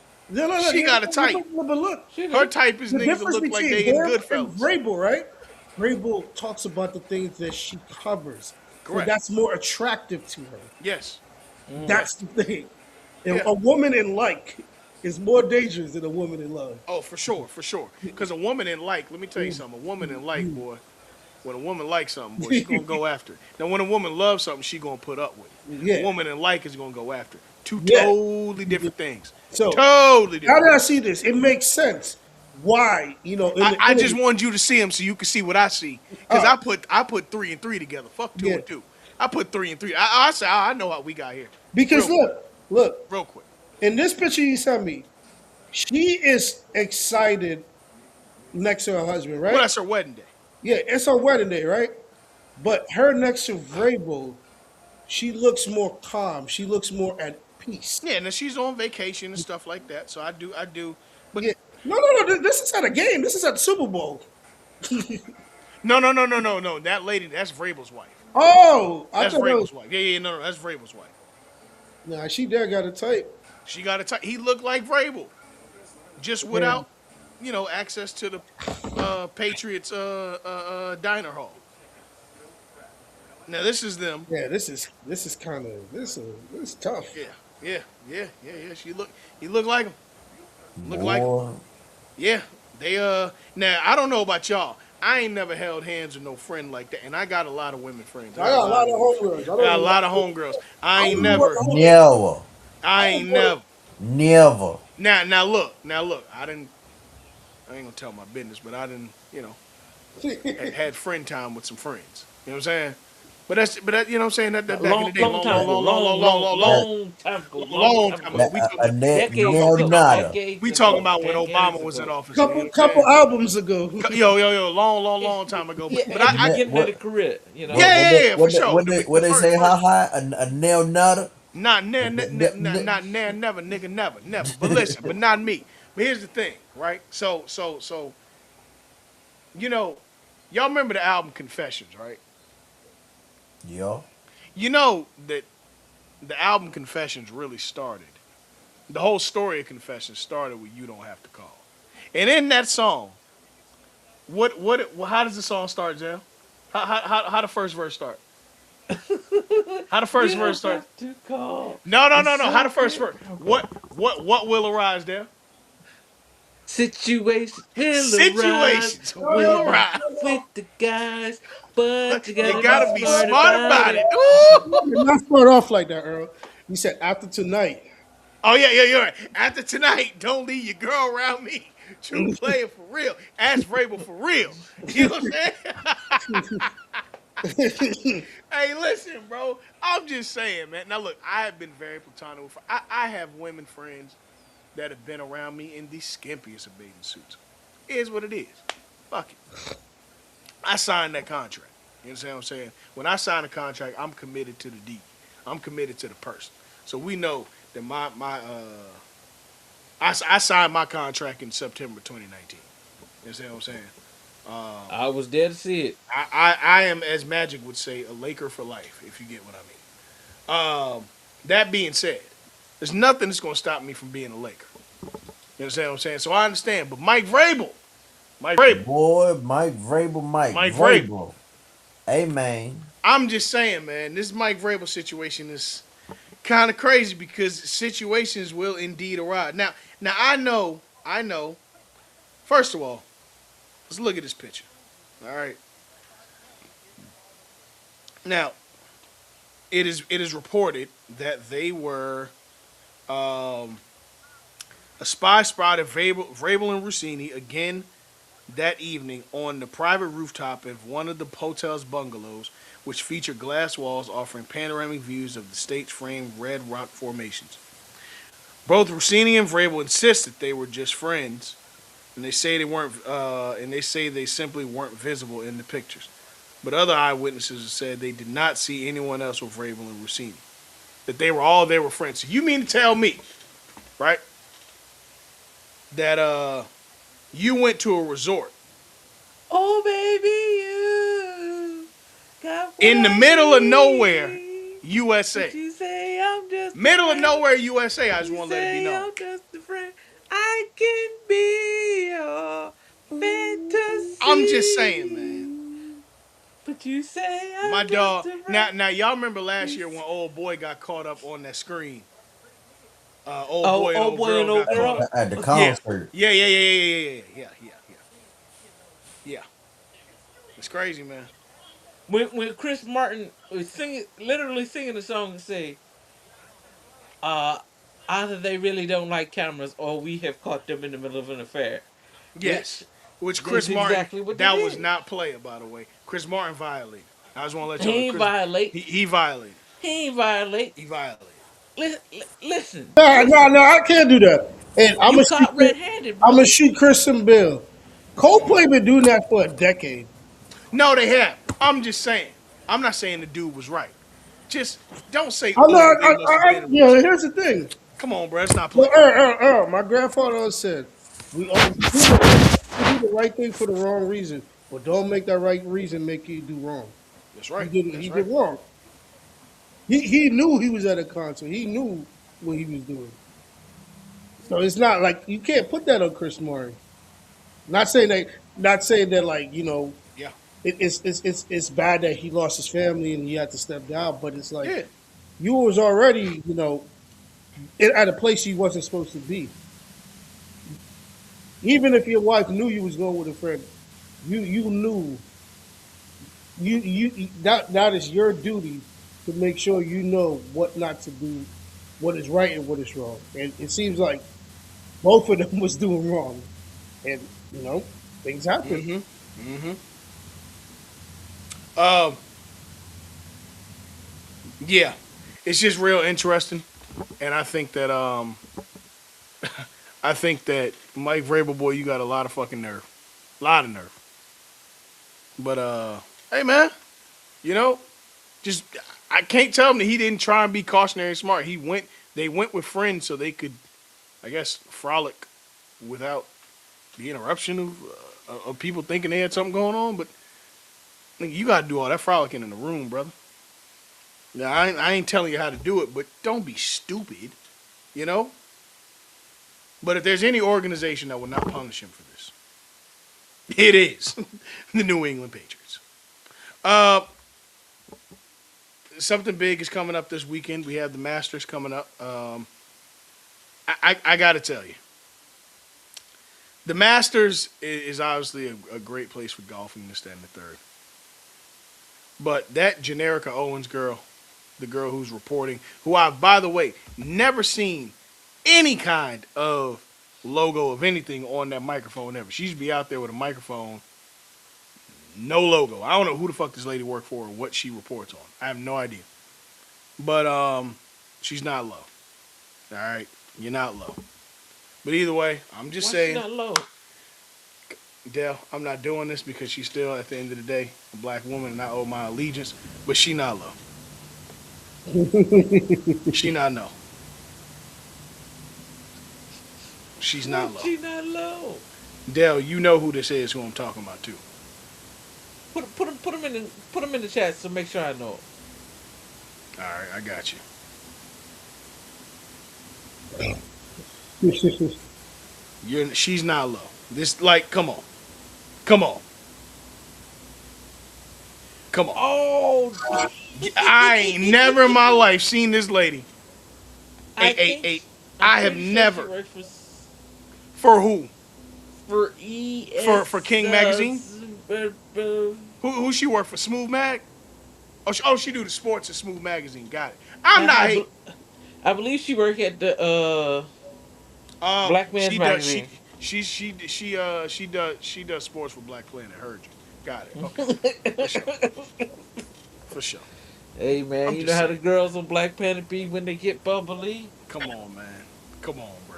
She got a type. but look, She Her do. type is the niggas that difference look like between they in him and Goodfellas. Vrabel, right? Vrabel talks about the things that she covers, so Correct. that's more attractive to her. Yes. That's the thing. And Yeah. a woman in like is more dangerous than a woman in love. Oh, for sure, for sure. Because a woman in like, let me tell you something. A woman in like, boy, when a woman likes something, boy, she gonna go after it. Now, when a woman loves something, she gonna put up with it. Yeah. A woman in like is gonna go after it. Two Yeah. totally different things. So Totally how different. did I see this? It makes sense. Why, in the I just interview- wanted you to see them so you can see what I see. Because I put 3 and 3 together. Fuck 2 Yeah. and 2. I put 3 and 3. I say I know how we got here. because Real look, real quick. in this picture you sent me, she is excited next to her husband, right? Well, that's her wedding day. Yeah, it's her wedding day, right? But her next to Vrabel, she looks more calm. She looks more at peace. Yeah, and then she's on vacation and stuff like that. So I do. But Yeah. No. This is at a game. This is at the Super Bowl. no. That lady, that's Vrabel's wife. Oh, I That's thought that was, Vrabel's wife. Yeah, no, that's Vrabel's wife. nah, she there got a type. She got a he looked like Vrabel, just without, access to the Patriots diner hall. Now this is them. Yeah, this is kind of this is tough. Yeah. He looked like him. Look like him. Boy, Yeah, they Now I don't know about y'all. I ain't never held hands with no friend like that, and I got a lot of women friends. I got a lot of homegirls. I got a lot of homegirls. I ain't never. never. Now look. I ain't gonna tell my business, but I didn't. Had friend time with some friends. You know what I'm saying? But that you know what I'm saying? That back in the day, long time ago. long time ago. We talking, Decades Nail ago. nada. Decades we talking ago. about when Decades Obama was ago. in office. You know what I'm couple saying? albums ago. Yo, long time ago. Yeah, But at the I beginning of the career, Yeah, for sure. What they say? How high? A nail nada. Not never, never. But listen, but not me. But here's the thing, right? So, y'all remember the album Confessions, right? Yeah. You know that the album Confessions really started. The whole story of Confessions started with "You Don't Have to Call," and in that song, how does the song start, Jam? How the first verse start? How the first verse start? To call. No. How the first verse? What will arise there? Situations Situations will arise. with the guys, but you You gotta, gotta be smart about it. You did not start off like that, Earl. You said after tonight. Oh yeah, you're right. After tonight, don't leave your girl around me. True player for real. Ask Vrabel for real. You know what I'm saying? Hey, listen, bro. I'm just saying, man. Now look, I have been very platonic with. I have women friends that have been around me in the skimpiest of bathing suits. It is what it is. Fuck it. I signed that contract. You understand what I'm saying? When I sign a contract, I'm committed to the deed. I'm committed to the person. So we know that I signed my contract in September 2019. You understand what I'm saying? I was there to see it. I am, as Magic would say, a Laker for life, if you get what I mean. That being said, there's nothing that's going to stop me from being a Laker. You understand what I'm saying? So I understand. But Mike Vrabel. Boy, Mike Vrabel. Hey, man. I'm just saying, man, this Mike Vrabel situation is kind of crazy because situations will indeed arise. Now I know. First of all, let's look at this picture. All right. Now, it is reported that they were a spy spotted Vrabel and Rossini again that evening on the private rooftop of one of the hotel's bungalows, which featured glass walls offering panoramic views of the state's framed red rock formations. Both Rossini and Vrabel insist that they were just friends, and they say they weren't. And they say they simply weren't visible in the pictures. But other eyewitnesses have said they did not see anyone else with Vrabel and Rossini. That they were friends. So you mean to tell me, right, that you went to a resort Oh, baby, you got what in the I middle of nowhere, need. USA? But you say I'm just a Middle of friend. nowhere, USA. I just You want to let it be say known. I'm just a friend. I can be your I'm just saying, man. fantasy. But you say My I'm just dog. a Now, friend. now, y'all remember last You year when say, old boy got caught up on that screen? Old oh, boy and oh old boy girl and old got caught girl. up. At the Yeah, concert. yeah, yeah, yeah, yeah, yeah, yeah, yeah, yeah, yeah. Yeah. It's crazy, man. When Chris Martin was singing, literally singing the song and say, uh, either they really don't like cameras or we have caught them in the middle of an affair, Yes. which Which is Chris Martin, exactly what they that was did. not player, by the way. Chris Martin violated. I just want to let y'all know, He ain't Chris, violate. he violated. He ain't violate. He violated. Listen, Nah, nah, listen. nah. I can't do that. And I'm You gonna shoot. caught red-handed, I'm gonna brother. shoot Christian Bale. Coldplay been doing that for a decade. No, they have. I'm just saying. I'm not saying the dude was right. Just don't say, I'm oh, not. they must have been in a You know, resort. here's the thing. Come on, bro. It's not Well, playing. my grandfather always said, we do the right thing for the wrong reason, but don't make that right reason make you do wrong. That's He right. did. That's He right. did wrong. He knew he was at a concert. He knew what he was doing. So it's not like you can't put that on Chris Martin. Not saying that. Not saying that like Yeah. it's bad that he lost his family and he had to step down. But it's like Yeah. you was already at a place you wasn't supposed to be. Even if your wife knew you was going with a friend, you knew that is your duty to make sure you know what not to do, what is right and what is wrong. And it seems like both of them was doing wrong, and things happen. Um, yeah. It's just real interesting. And I think that Mike Vrabel, boy, you got a lot of fucking nerve. A lot of nerve. But hey man, you know, just I can't tell him that he didn't try and be cautionary smart. They went with friends so they could, I guess, frolic without the interruption of people thinking they had something going on. But nigga, you gotta do all that frolicking in the room, brother. Now I ain't telling you how to do it, but don't be stupid, you know. But if there's any organization that will not punish him for this, it is the New England Patriots. Uh, Something big is coming up this weekend. We have the Masters coming up. I got to tell you, the Masters is obviously a great place for golfing this, that, and the third. But that Generica Owens girl, the girl who's reporting, who I've, by the way, never seen any kind of logo of anything on that microphone ever. She used to be out there with a microphone, no logo. I don't know who the fuck this lady worked for or what she reports on. I have no idea. But she's not low. All right, you're not low. But either way, I'm just Why saying, she not low? Dale, I'm not doing this because she's still, at the end of the day, a black woman and I owe my allegiance. But she not low. She not no. She's not Why low. she not low? Dale, you know who this is, who I'm talking about too. Put him in the chat so make sure I know. All right, I got you. She's not low. This, like, come on. Come on. Come on. Oh, I ain't never in my life seen this lady. I think I I'm have pretty sure never. she works For who? for ES For King Magazine? Who she work for? Smooth Mag? She do the sports at Smooth Magazine. Got it. I'm not hating. I believe she worked at the Black Man's She does. Magazine. She does sports for Black Planet. Heard you. Got it. Okay. For sure. For sure. Hey man, I'm you know just how saying. the girls on Black Planet be when they get bubbly? Come on, man. Come on, bro.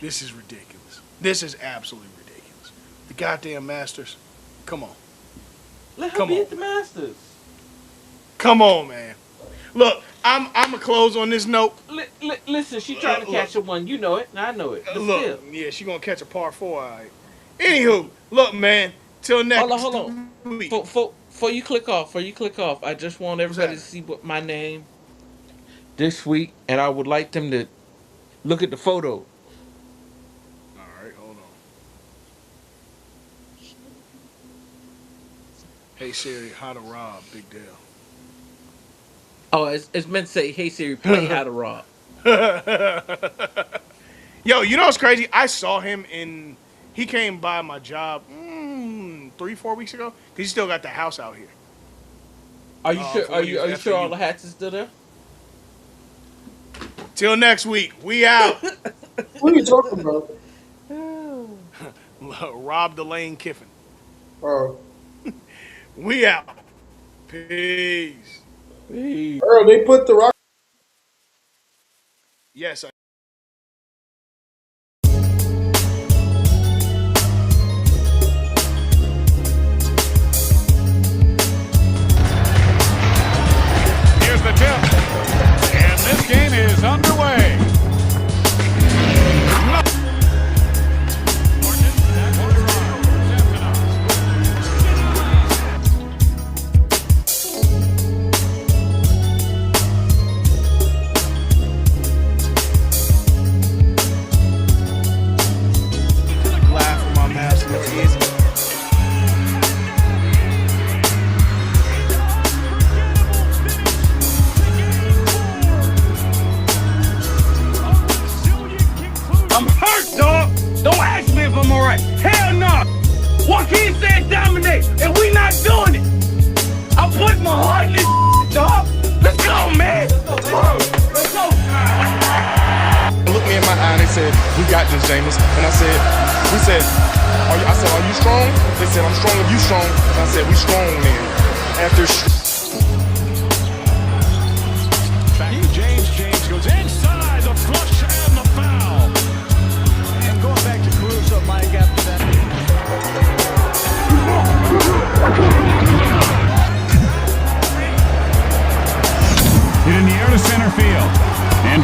This is ridiculous. This is absolutely ridiculous. The goddamn Masters. Come on. Let her Come be on, at the Masters. Come on, man. Look, I'm gonna close on this note. Listen, she trying to catch a one. You know it. I know it. But still. Yeah, she gonna catch a par 4. All right. Anywho, look, man. Till next Hold on. week. Before you click off, I just want everybody to see what my name this week, and I would like them to look at the photo. All right, hold on. Hey Siri, how to rob Big Dale? Oh, it's meant to say, "Hey Siri, play How to Rob." Yo, you know what's crazy? I saw him he came by my job 3-4 weeks ago. 'Cause he still got the house out here. Are you sure? for Are when he you was are you sure all FAU. the hats is still there? Till next week, we out. What are you talking about? Rob Delane Kiffin. Oh, We out. Peace. Earl, they put the rock. Yes, Here's the tip. And this game is underway. laugh with my mask. It's easy. I'm hurt, dog. Don't ask me if I'm alright. Hell no. Joaquin said dominate, and we not doing it. I put my heart in this dog. Let's go, man. Let's go. Looked me in my eye and they said, we got this, James. And I said, are you strong? They said, I'm strong if you strong. And I said, we strong then. After James goes inside the flush and the foul. And going back to Caruso, Mike, after that. Hit in the air to center field. And